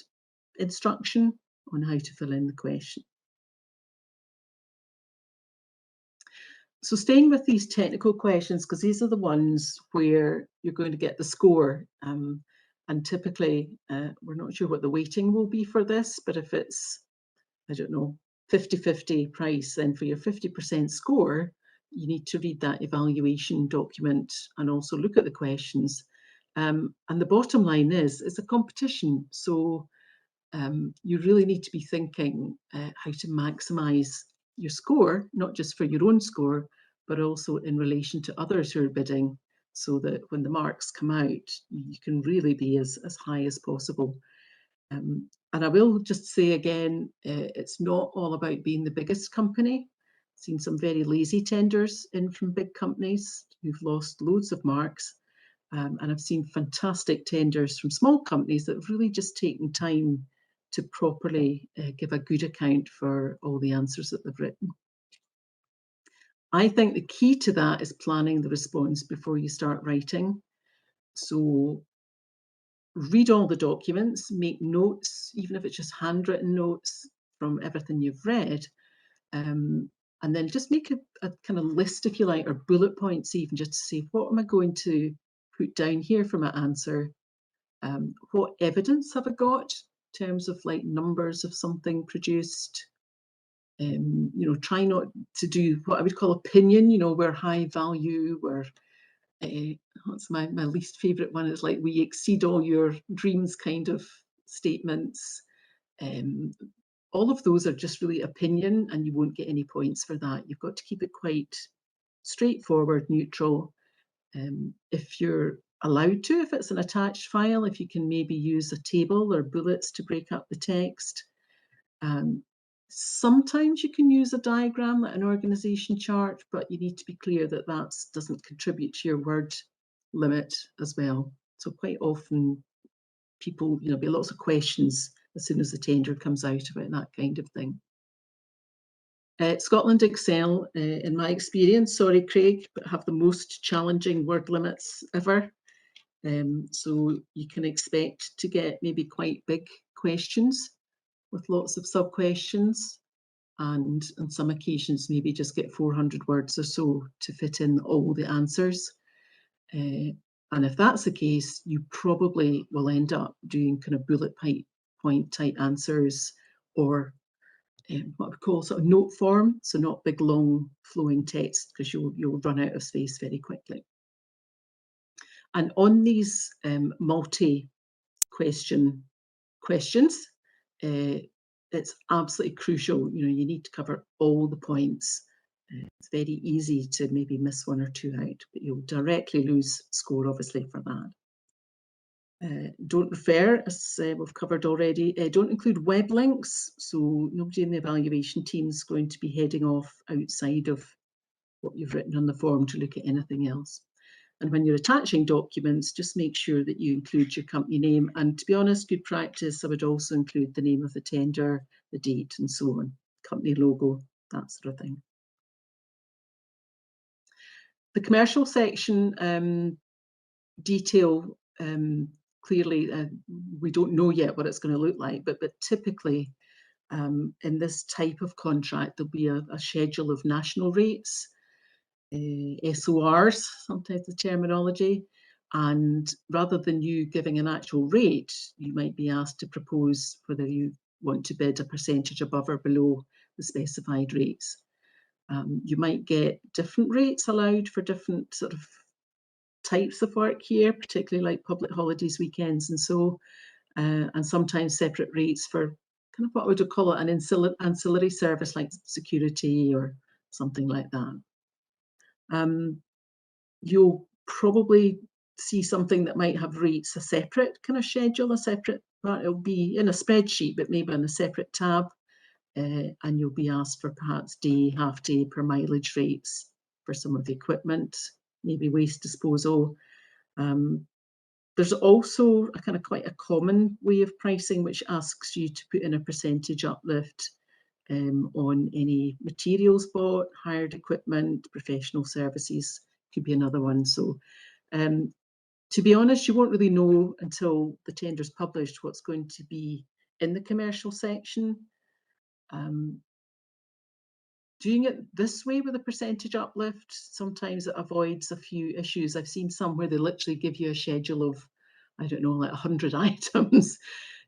instruction on how to fill in the question. So staying with these technical questions, because these are the ones where you're going to get the score. And typically, we're not sure what the weighting will be for this, but if it's, I don't know, 50-50 price, then for your 50% score, you need to read that evaluation document and also look at the questions. And the bottom line is, it's a competition. So you really need to be thinking how to maximise your score, not just for your own score, but also in relation to others who are bidding, so that when the marks come out, you can really be as high as possible. And I will just say again, it's not all about being the biggest company. I've seen some very lazy tenders in from big companies who've lost loads of marks. And I've seen fantastic tenders from small companies that have really just taken time to properly give a good account for all the answers that they've written. I think the key to that is planning the response before you start writing. So read all the documents, make notes, even if it's just handwritten notes from everything you've read, and then just make a kind of list, if you like, or bullet points even, just to say, what am I going to put down here for my answer? What evidence have I got in terms of like numbers of something produced? You know, try not to do what I would call opinion, you know, we're high value, we're, what's my least favourite one is like, we exceed all your dreams kind of statements. All of those are just really opinion, and you won't get any points for that. You've got to keep it quite straightforward, neutral. If you're allowed to, if it's an attached file, if you can maybe use a table or bullets to break up the text. Sometimes you can use a diagram, like an organisation chart, but you need to be clear that that doesn't contribute to your word limit as well. So quite often people, you know, be lots of questions as soon as the tender comes out about that kind of thing. Scotland Excel, in my experience, sorry Craig, but have the most challenging word limits ever. So you can expect to get maybe quite big questions. with lots of sub-questions, and on some occasions maybe just get 400 words or so to fit in all the answers. And if that's the case, you probably will end up doing kind of bullet point type answers, or what we call sort of note form, so not big long flowing text, because you'll run out of space very quickly. And on these multi-question questions, it's absolutely crucial. You need to cover all the points. It's very easy to maybe miss one or two out, but you'll directly lose score, obviously, for that. Don't refer, as we've covered already. Don't include web links, so nobody in the evaluation team is going to be heading off outside of what you've written on the form to look at anything else. And when you're attaching documents, just make sure that you include your company name. And to be honest, good practice, I would also include the name of the tender, the date, and so on, company logo, that sort of thing. The commercial section detail, clearly, we don't know yet what it's going to look like, but typically in this type of contract, there'll be a schedule of national rates, SORs, sometimes the terminology, and rather than you giving an actual rate, you might be asked to propose whether you want to bid a percentage above or below the specified rates. You might get different rates allowed for different sort of types of work here, particularly like public holidays, weekends, and so, and sometimes separate rates for kind of what would you call it, an ancillary service like security or something like that. You'll probably see something that might have rates, a separate kind of schedule, a separate part. It'll be in a spreadsheet, but maybe on a separate tab. And you'll be asked for perhaps day, half day per mileage rates for some of the equipment, maybe waste disposal. There's also a kind of quite a common way of pricing, which asks you to put in a percentage uplift on any materials bought, hired equipment, professional services could be another one. So to be honest, you won't really know until the tender's published what's going to be in the commercial section. Doing it this way with a percentage uplift, sometimes it avoids a few issues. I've seen some where they literally give you a schedule of, I don't know, like 100 items.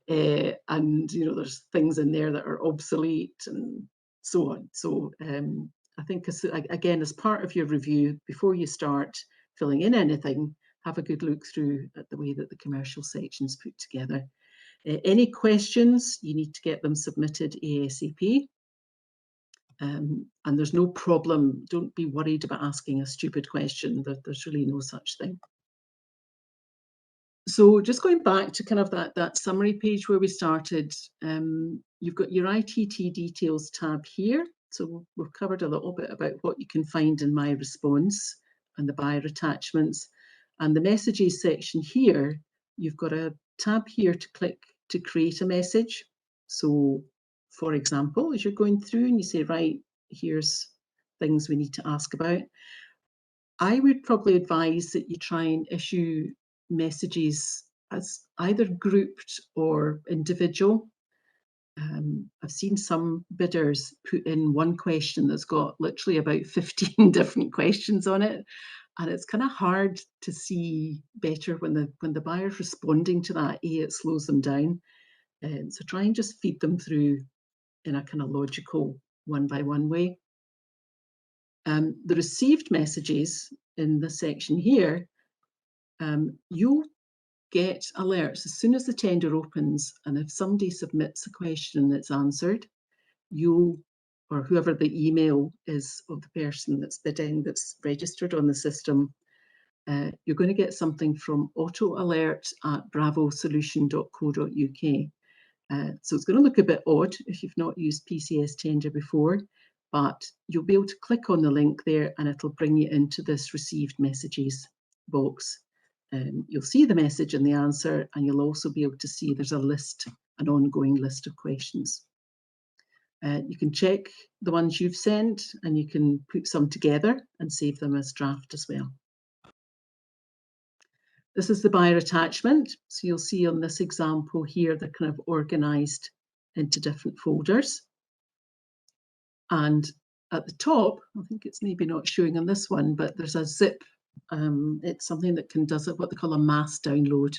And there's things in there that are obsolete and so on. So I think, again, as part of your review, before you start filling in anything, have a good look through at the way that the commercial section's put together. Any questions, you need to get them submitted ASAP. And there's no problem. Don't be worried about asking a stupid question. There's really no such thing. So just going back to kind of that summary page where we started, you've got your ITT details tab here. So we've covered a little bit about what you can find in my response and the buyer attachments. And the messages section here, you've got a tab here to click to create a message. So for example, as you're going through and you say, right, here's things we need to ask about, I would probably advise that you try and issue messages as either grouped or individual. I've seen some bidders put in one question that's got literally about 15 different questions on it, and it's kind of hard to see better when the buyer's responding to that. It slows them down. So try and just feed them through in a kind of logical one-by-one way. The received messages in this section here, you'll get alerts as soon as the tender opens, and if somebody submits a question that's answered, you or whoever the email is of the person that's bidding, that's registered on the system, you're going to get something from autoalert@bravosolution.co.uk. So it's going to look a bit odd if you've not used PCS Tender before, but you'll be able to click on the link there and it'll bring you into this received messages box. You'll see the message and the answer, and you'll also be able to see there's a list, an ongoing list of questions. You can check the ones you've sent, and you can put some together and save them as draft as well. This is the buyer attachment. So you'll see on this example here, they're kind of organised into different folders. And at the top, I think it's maybe not showing on this one, but there's a zip. It's something that does what they call a mass download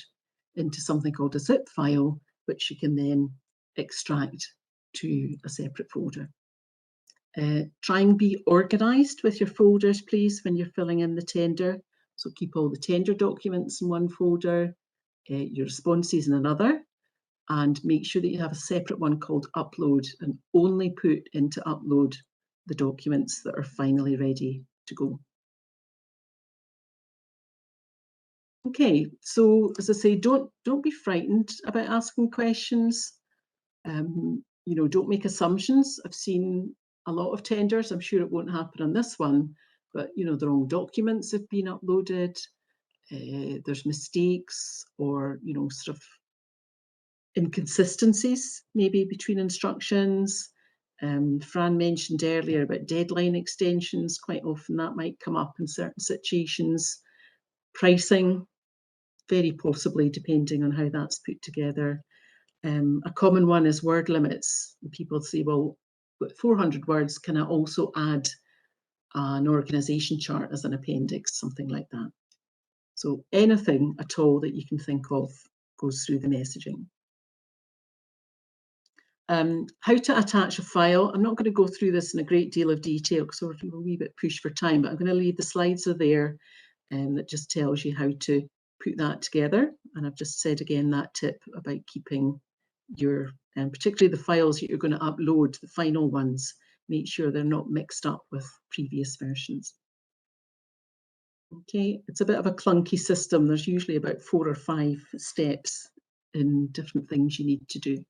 into something called a zip file, which you can then extract to a separate folder. Try and be organised with your folders, please, when you're filling in the tender. So keep all the tender documents in one folder, your responses in another, and make sure that you have a separate one called upload, and only put into upload the documents that are finally ready to go. Okay, so as I say, don't be frightened about asking questions. You know, don't make assumptions. I've seen a lot of tenders. I'm sure it won't happen on this one, but you know, the wrong documents have been uploaded. There's mistakes, or you know, sort of inconsistencies maybe between instructions. Fran mentioned earlier about deadline extensions. Quite often that might come up in certain situations. Pricing, very possibly, depending on how that's put together. A common one is word limits. People say, well, with 400 words, can I also add an organisation chart as an appendix, something like that? So anything at all that you can think of goes through the messaging. How to attach a file. I'm not going to go through this in a great deal of detail because we're a wee bit pushed for time, but I'm going to leave the slides are there, that just tells you how to put that together. And I've just said again that tip about keeping your, particularly the files that you're going to upload, the final ones, make sure they're not mixed up with previous versions. Okay, it's a bit of a clunky system. There's usually about 4 or 5 steps in different things you need to do.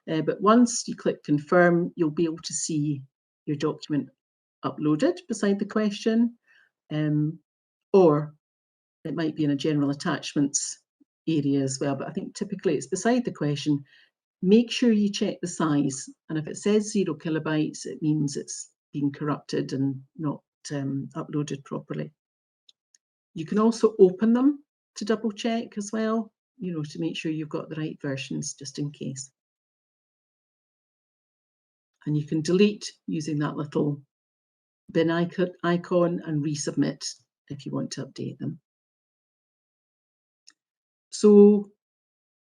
But once you click confirm, you'll be able to see your document uploaded beside the question, or it might be in a general attachments area as well. But I think typically it's beside the question. Make sure you check the size. And if it says 0 kilobytes, it means it's been corrupted and not uploaded properly. You can also open them to double check as well, you know, to make sure you've got the right versions just in case. And you can delete using that little bin icon and resubmit if you want to update them. So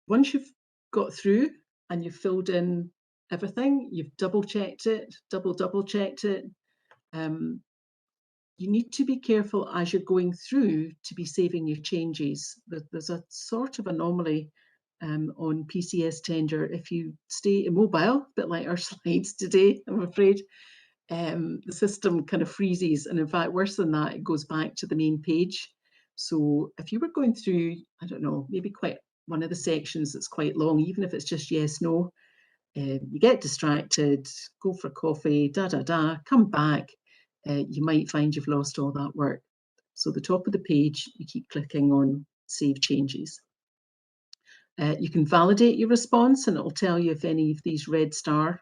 once you've got through and you've filled in everything, you've double checked it, double checked it, you need to be careful as you're going through to be saving your changes. There's a sort of anomaly on PCS tender if you stay immobile, a bit like our slides today, I'm afraid. The system kind of freezes, and in fact, worse than that, it goes back to the main page. So if you were going through, I don't know, maybe quite one of the sections that's quite long, even if it's just yes, no, you get distracted, go for coffee, come back, you might find you've lost all that work. So the top of the page, you keep clicking on Save Changes. You can validate your response, and it will tell you if any of these red star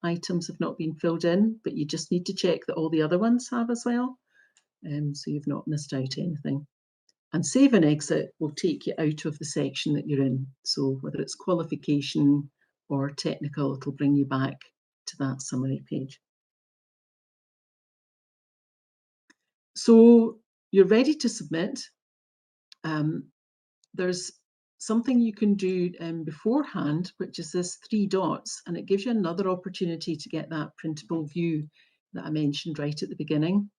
items have not been filled in, but you just need to check that all the other ones have as well, so you've not missed out anything. And Save and Exit will take you out of the section that you're in. So whether it's qualification or technical, it'll bring you back to that summary page. So you're ready to submit. There's something you can do beforehand, which is this 3 dots, and it gives you another opportunity to get that printable view that I mentioned right at the beginning.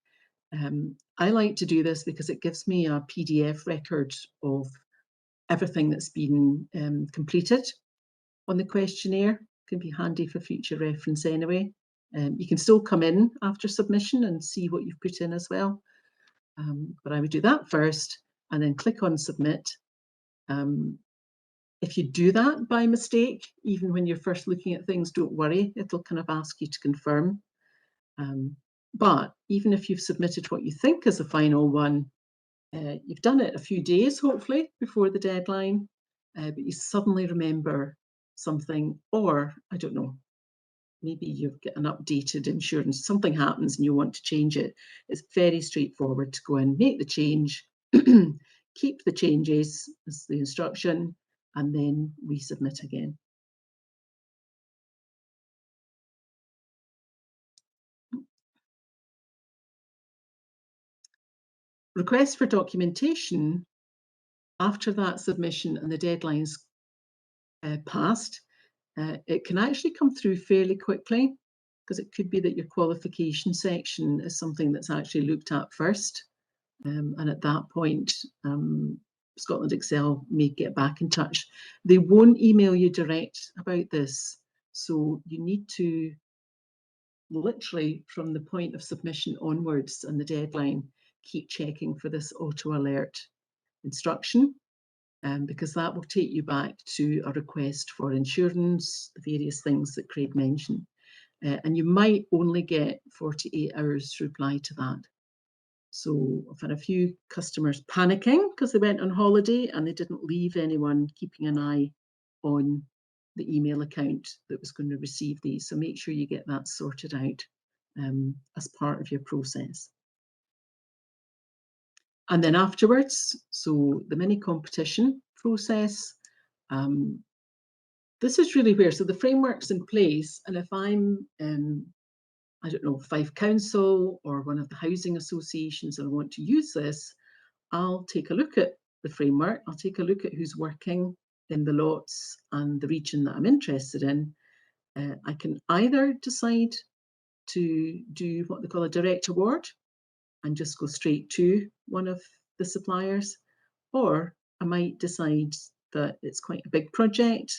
I like to do this because it gives me a PDF record of everything that's been completed on the questionnaire. It can be handy for future reference anyway. You can still come in after submission and see what you've put in as well. But I would do that first and then click on submit. If you do that by mistake, even when you're first looking at things, don't worry, it'll kind of ask you to confirm. But even if you've submitted what you think is a final one, you've done it a few days, hopefully, before the deadline, but you suddenly remember something, or I don't know, maybe you get an updated insurance, something happens and you want to change it. It's very straightforward to go in, make the change, keep the changes as the instruction, and then resubmit again. request for documentation, after that submission and the deadline's passed, it can actually come through fairly quickly, because it could be that your qualification section is something that's actually looked at first. And at that point, Scotland Excel may get back in touch. They won't email you direct about this. So you need to literally, from the point of submission onwards and the deadline, keep checking for this auto alert instruction, because that will take you back to a request for insurance, the various things that Craig mentioned. And you might only get 48 hours to reply to that. So I've had a few customers panicking because they went on holiday and they didn't leave anyone keeping an eye on the email account that was going to receive these. So make sure you get that sorted out as part of your process. And then afterwards, so the mini competition process, this is really where, so the framework's in place, and if I'm I don't know, Fife Council or one of the housing associations and I want to use this, I'll take a look at the framework, I'll take a look at who's working in the lots and the region that I'm interested in. I can either decide to do what they call a direct award and just go straight to one of the suppliers, or I might decide that it's quite a big project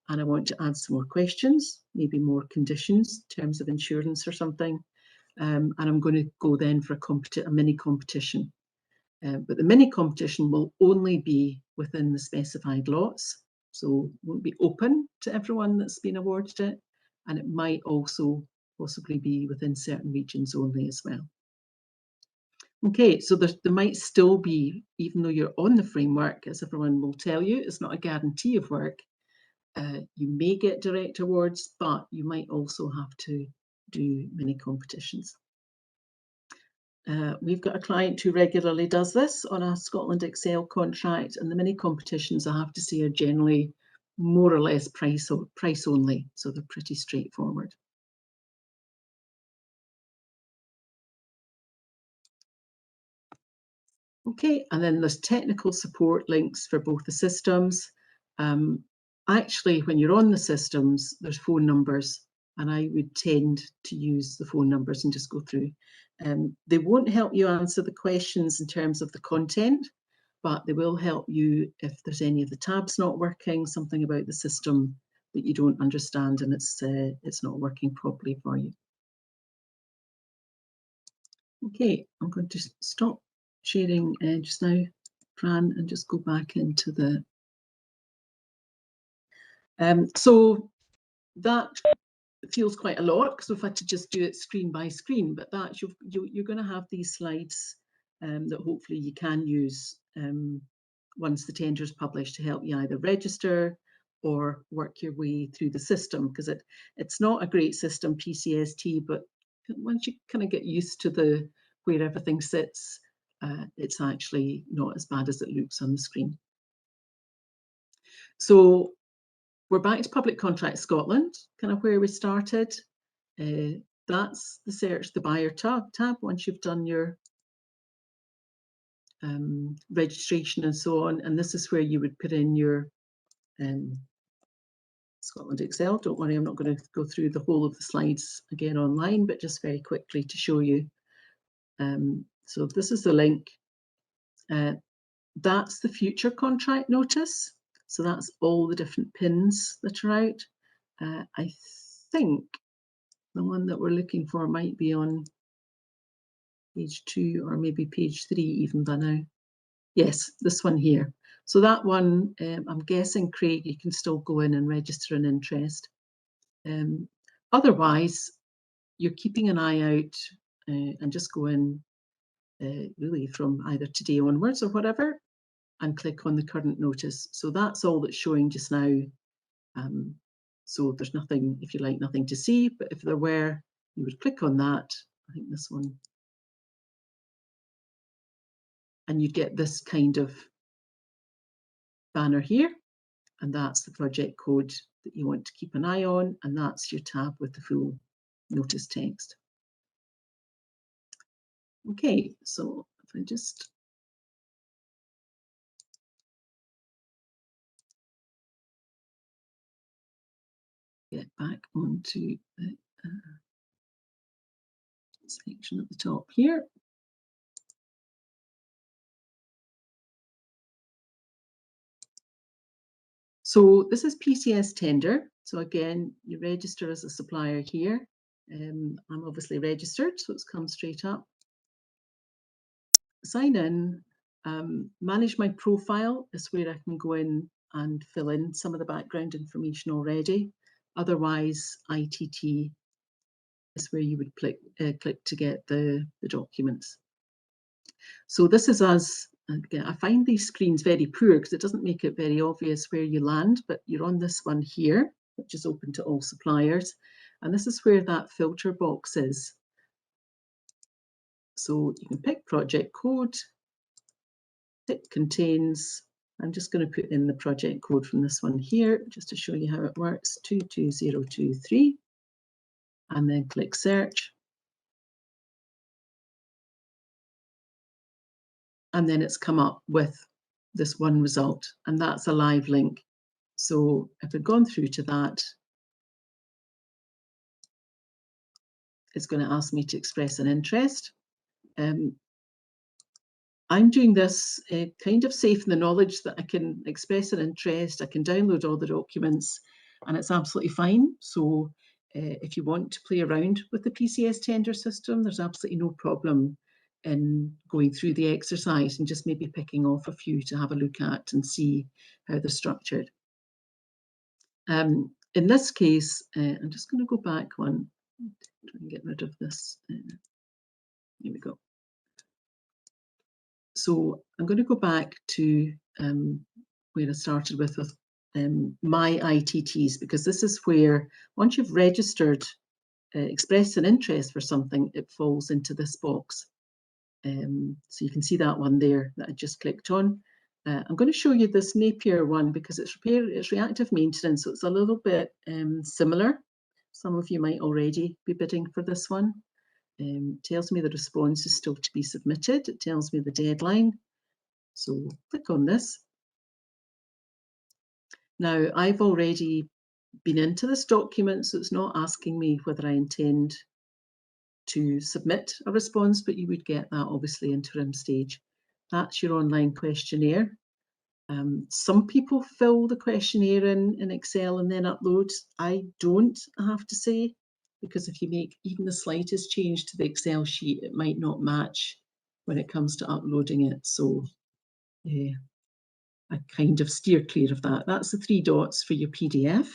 and I want to add some more questions, maybe more conditions in terms of insurance or something, and I'm going to go then for a mini competition. But the mini competition will only be within the specified lots, so it won't be open to everyone that's been awarded it, and it might also possibly be within certain regions only as well. Okay, so there might still be, even though you're on the framework, as everyone will tell you, it's not a guarantee of work. You may get direct awards, but you might also have to do mini competitions. We've got a client who regularly does this on a Scotland Excel contract, and the mini competitions, I have to say, are generally more or less price only, so they're pretty straightforward. Okay, and then there's technical support links for both the systems. Actually, when you're on the systems, there's phone numbers, and I would tend to use the phone numbers and just go through. They won't help you answer the questions in terms of the content, but they will help you if there's any of the tabs not working, something about the system that you don't understand and it's not working properly for you. Okay, I'm going to stop sharing just now, Fran, and just go back into the so that feels quite a lot because we've had to just do it screen by screen, but that you're going to have these slides that hopefully you can use once the tender is published to help you either register or work your way through the system, because it's not a great system, PCS-T, but once you kind of get used to where everything sits, it's actually not as bad as it looks on the screen. So we're back to Public Contract Scotland, kind of where we started. That's the search the buyer tab once you've done your registration and so on. And this is where you would put in your Scotland Excel. Don't worry, I'm not going to go through the whole of the slides again online, but just very quickly to show you. So this is the link. That's the future contract notice. So that's all the different pins that are out. I think the one that we're looking for might be on page 2 or maybe page 3 even by now. Yes, this one here. So that one, I'm guessing, Craig, you can still go in and register an interest. Otherwise, you're keeping an eye out and just go in really from either today onwards or whatever and click on the current notice. So that's all that's showing just now. So there's nothing, if you like, nothing to see, but if there were, you would click on that. I think this one. And you'd get this kind of banner here. And that's the project code that you want to keep an eye on. And that's your tab with the full notice text. Okay, so if I just get back onto the section at the top here. So this is PCS tender. So again, you register as a supplier here. I'm obviously registered, so it's come straight up. Sign in, manage my profile is where I can go in and fill in some of the background information already. Otherwise, ITT is where you would click to get the documents. So this is us. Again, I find these screens very poor because it doesn't make it very obvious where you land, but you're on this one here, which is open to all suppliers. And this is where that filter box is. So you can pick project code, it contains, I'm just going to put in the project code from this one here, just to show you how it works, 22023, and then click search. And then it's come up with this one result, and that's a live link. So if we've gone through to that, it's going to ask me to express an interest. I'm doing this kind of safe in the knowledge that I can express an interest, I can download all the documents, and it's absolutely fine. So if you want to play around with the PCS tender system, there's absolutely no problem in going through the exercise and just maybe picking off a few to have a look at and see how they're structured. In this case, I'm just going to go back one, try and get rid of this. Here we go. So I'm going to go back to where I started with my ITTs, because this is where, once you've registered, expressed an interest for something, it falls into this box. So you can see that one there that I just clicked on. I'm going to show you this Napier one because it's reactive maintenance, so it's a little bit similar. Some of you might already be bidding for this one. Tells me the response is still to be submitted. It tells me the deadline. So click on this. Now I've already been into this document, so it's not asking me whether I intend to submit a response, but you would get that obviously interim stage. That's your online questionnaire. Some people fill the questionnaire in Excel and then upload. I don't, I have to say, because if you make even the slightest change to the Excel sheet, it might not match when it comes to uploading it. So I kind of steer clear of that. That's the 3 dots for your PDF.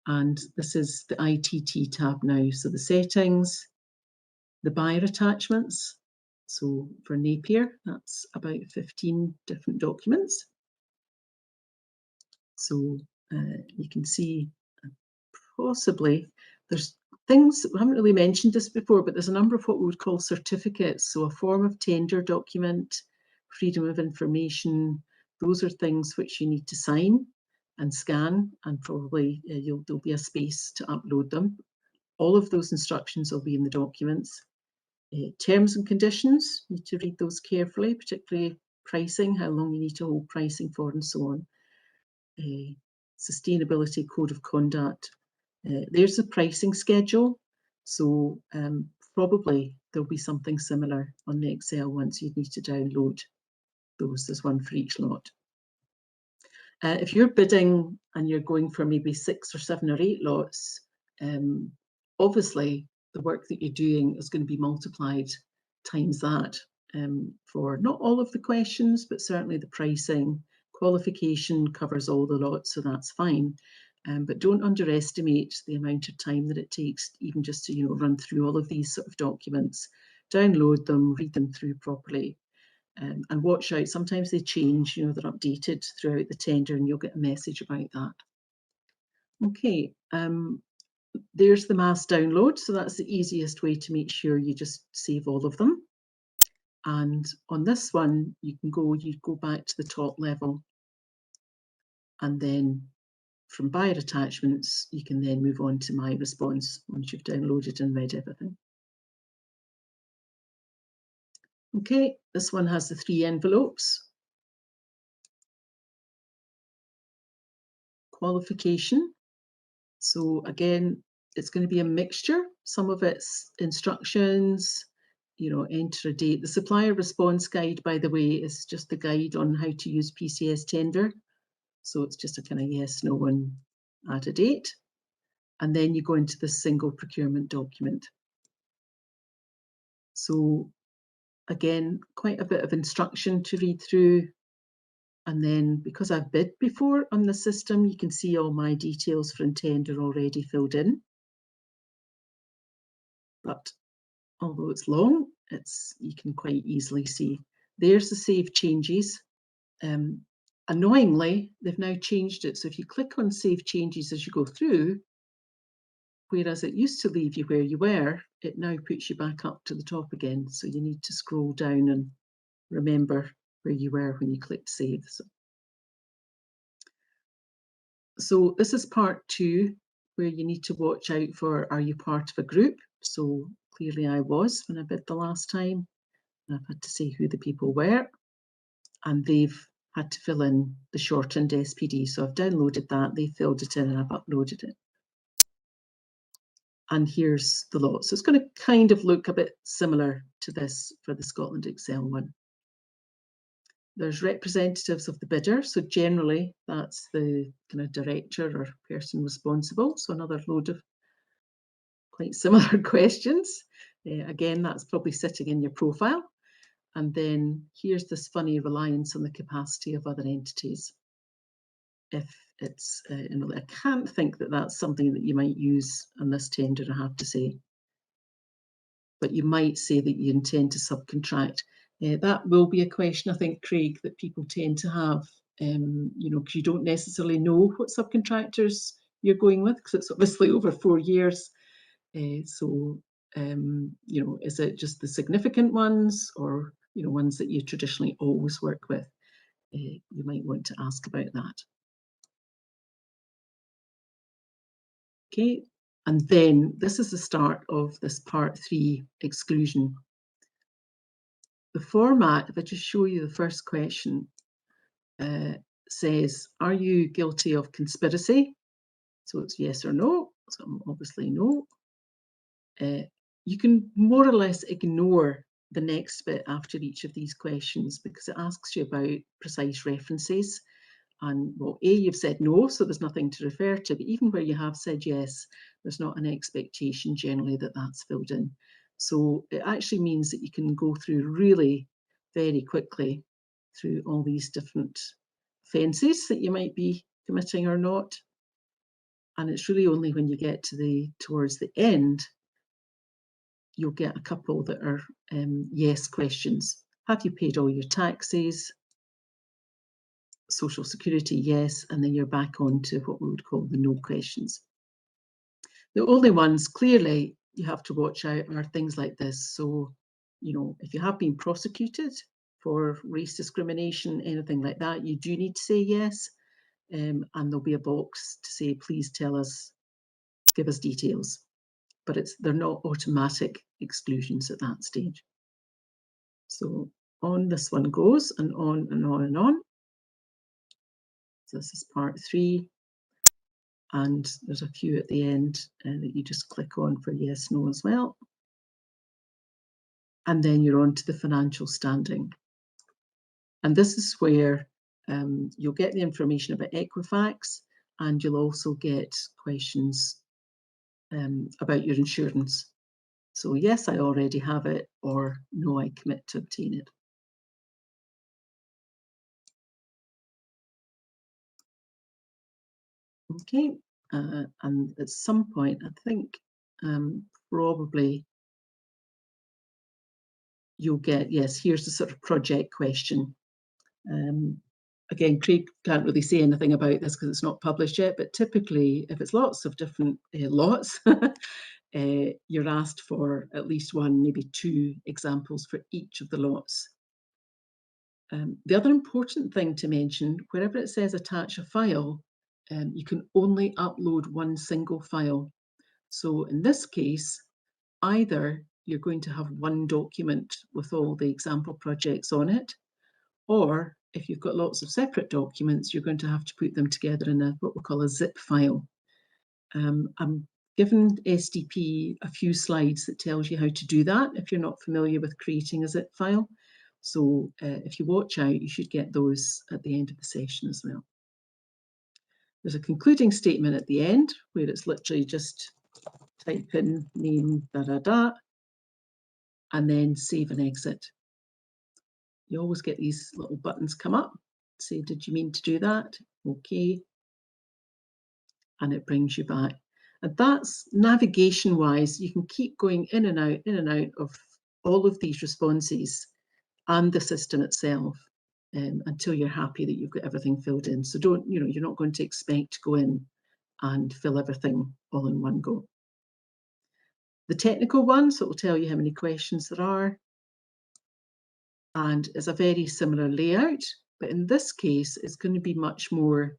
And this is the ITT tab now. So the settings, the buyer attachments. So for Napier, that's about 15 different documents. So you can see possibly there's things, we haven't really mentioned this before, but there's a number of what we would call certificates. So a form of tender document, freedom of information, those are things which you need to sign and scan, and probably there'll be a space to upload them. All of those instructions will be in the documents. Terms and conditions, you need to read those carefully, particularly pricing, how long you need to hold pricing for, and so on. Sustainability code of conduct. There's the pricing schedule. So probably there'll be something similar on the Excel once you need to download those. There's one for each lot. If you're bidding and you're going for maybe 6 or 7 or 8 lots, obviously the work that you're doing is going to be multiplied times that for not all of the questions, but certainly the pricing. Qualification covers all the lots, so that's fine. But don't underestimate the amount of time that it takes, even just to run through all of these sort of documents, download them, read them through properly, and watch out. Sometimes they change, they're updated throughout the tender, and you'll get a message about that. Okay, there's the mass download. So that's the easiest way to make sure you just save all of them. And on this one, you go back to the top level, and then from buyer attachments, you can then move on to my response once you've downloaded and read everything. Okay, this one has the 3 envelopes. Qualification. So again, it's going to be a mixture. Some of it's instructions, enter a date. The supplier response guide, by the way, is just the guide on how to use PCS tender. So it's just a kind of yes, no, and add a date. And then you go into the single procurement document. So again, quite a bit of instruction to read through. And then because I've bid before on the system, you can see all my details for tender already filled in. But although it's long, you can quite easily see. There's the save changes. Annoyingly, they've now changed it. So if you click on save changes as you go through, whereas it used to leave you where you were, it now puts you back up to the top again. So you need to scroll down and remember where you were when you clicked save. So this is part 2, where you need to watch out for, are you part of a group? So clearly I was when I bid the last time. I've had to say who the people were, and they've had to fill in the shortened SPD. So I've downloaded that, they filled it in, and I've uploaded it. And here's the lot. So it's going to kind of look a bit similar to this for the Scotland Excel one. There's representatives of the bidder. So generally that's the kind of director or person responsible. So another load of quite similar questions. Again, that's probably sitting in your profile. And then here's this funny reliance on the capacity of other entities. If it's, I can't think that that's something that you might use on this tender, I have to say. But you might say that you intend to subcontract. That will be a question, I think, Craig, that people tend to have, because you don't necessarily know what subcontractors you're going with, because it's obviously over 4 years. Is it just the significant ones, or ones that you traditionally always work with? You might want to ask about that. Okay, and then this is the start of this part 3 exclusion. The format, if I just show you the first question, says, are you guilty of conspiracy? So it's yes or no, so I'm obviously no. You can more or less ignore the next bit after each of these questions, because it asks you about precise references. And well, you've said no, so there's nothing to refer to, but even where you have said yes, there's not an expectation generally that that's filled in. So it actually means that you can go through really very quickly through all these different offences that you might be committing or not. And it's really only when you get to towards the end, you'll get a couple that are yes questions. Have you paid all your taxes? Social Security, yes, and then you're back on to what we would call the no questions. The only ones clearly you have to watch out are things like this. So, if you have been prosecuted for race discrimination, anything like that, you do need to say yes, and there'll be a box to say, please tell us, give us details. But they're not automatic exclusions at that stage. So on this one goes, and on and on and on. So this is part 3, and there's a few at the end that you just click on for yes, no as well. And then you're on to the financial standing. And this is where you'll get the information about Equifax, and you'll also get questions about your insurance. So yes, I already have it, or no, I commit to obtain it. Okay, and at some point, I think probably you'll get, yes, here's the sort of project question. Again, Craig can't really say anything about this because it's not published yet, but typically if it's lots of different lots, you're asked for at least 1, maybe 2 examples for each of the lots. The other important thing to mention, wherever it says attach a file, you can only upload 1 single file. So in this case, either you're going to have 1 document with all the example projects on it, or if you've got lots of separate documents, you're going to have to put them together in what we call a zip file. I'm given SDP a few slides that tells you how to do that if you're not familiar with creating a zip file. So if you watch out, you should get those at the end of the session as well. There's a concluding statement at the end where it's literally just type in name, and then save and exit. You always get these little buttons come up, say, did you mean to do that? Okay. And it brings you back. And that's navigation wise, you can keep going in and out of all of these responses and the system itself until you're happy that you've got everything filled in. So don't, you're not going to expect to go in and fill everything all in one go. The technical one, so it will tell you how many questions there are. And it's a very similar layout, but in this case, it's going to be much more,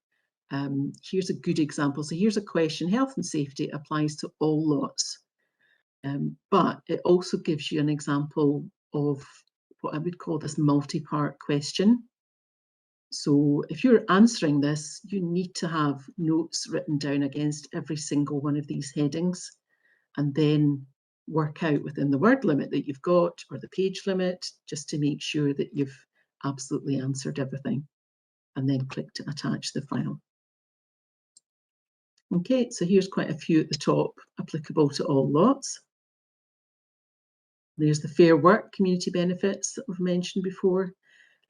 here's a good example. So here's a question, health and safety applies to all lots. But it also gives you an example of what I would call this multi-part question. So if you're answering this, you need to have notes written down against every single one of these headings, and then work out within the word limit that you've got or the page limit, just to make sure that you've absolutely answered everything, and then click to attach the file. Okay, so here's quite a few at the top applicable to all lots. There's the Fair Work community benefits that we've mentioned before.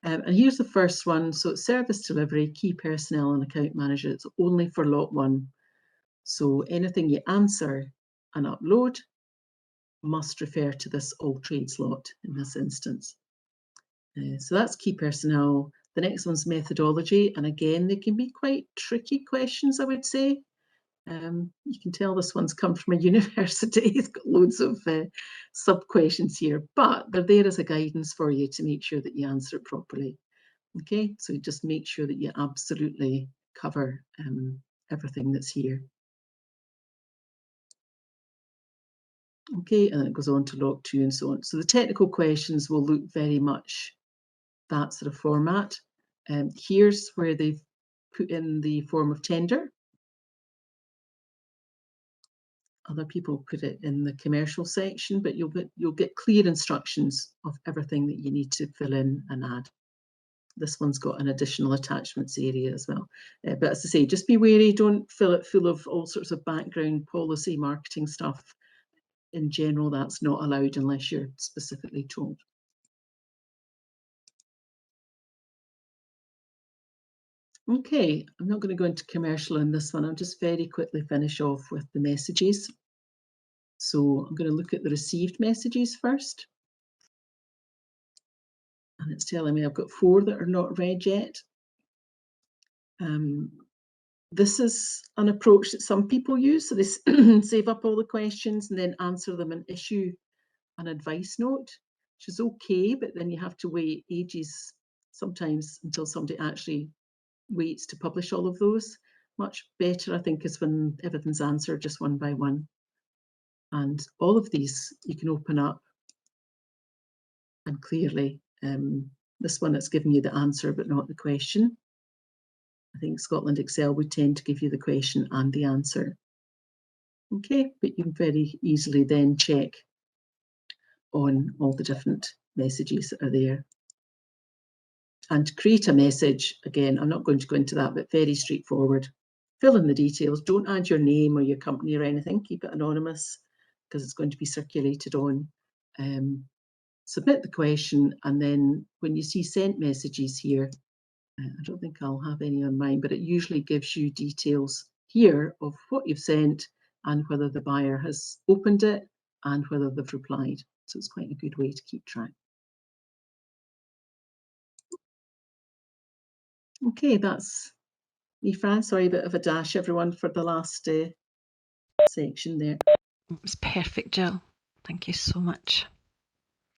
And here's the first one. So it's service delivery, key personnel and account manager. It's only for lot 1. So anything you answer and upload must refer to this all trades lot in this instance. So that's key personnel. The next one's methodology. And again, they can be quite tricky questions, I would say. You can tell this one's come from a university. It's got loads of sub-questions here, but they're there as a guidance for you to make sure that you answer it properly. Okay, so just make sure that you absolutely cover everything that's here. Okay, and then it goes on to lot 2 and so on. So the technical questions will look very much that sort of format. Here's where they've put in the form of tender. Other people put it in the commercial section, but you'll get clear instructions of everything that you need to fill in and add. This one's got an additional attachments area as well. But as I say, just be wary, don't fill it full of all sorts of background policy marketing stuff. In general, that's not allowed unless you're specifically told. Okay, I'm not going to go into commercial in this one. I'll just very quickly finish off with the messages. So I'm going to look at the received messages first. And it's telling me I've got 4 that are not read yet. This is an approach that some people use. So they save up all the questions and then answer them and issue an advice note, which is okay, but then you have to wait ages sometimes until somebody actually waits to publish all of those. Much better, I think, is when everything's answered just one by one. And all of these you can open up and clearly, this one it's giving you the answer but not the question. I think Scotland Excel would tend to give you the question and the answer. Okay, but you can very easily then check on all the different messages that are there. And to create a message, again, I'm not going to go into that, but very straightforward. Fill in the details. Don't add your name or your company or anything. Keep it anonymous because it's going to be circulated on. Submit the question, and then when you see sent messages here, I don't think I'll have any on mine, but it usually gives you details here of what you've sent and whether the buyer has opened it and whether they've replied. So it's quite a good way to keep track. Okay, that's me, Fran. Sorry, a bit of a dash, everyone, for the last section there. It was perfect, Jill. Thank you so much.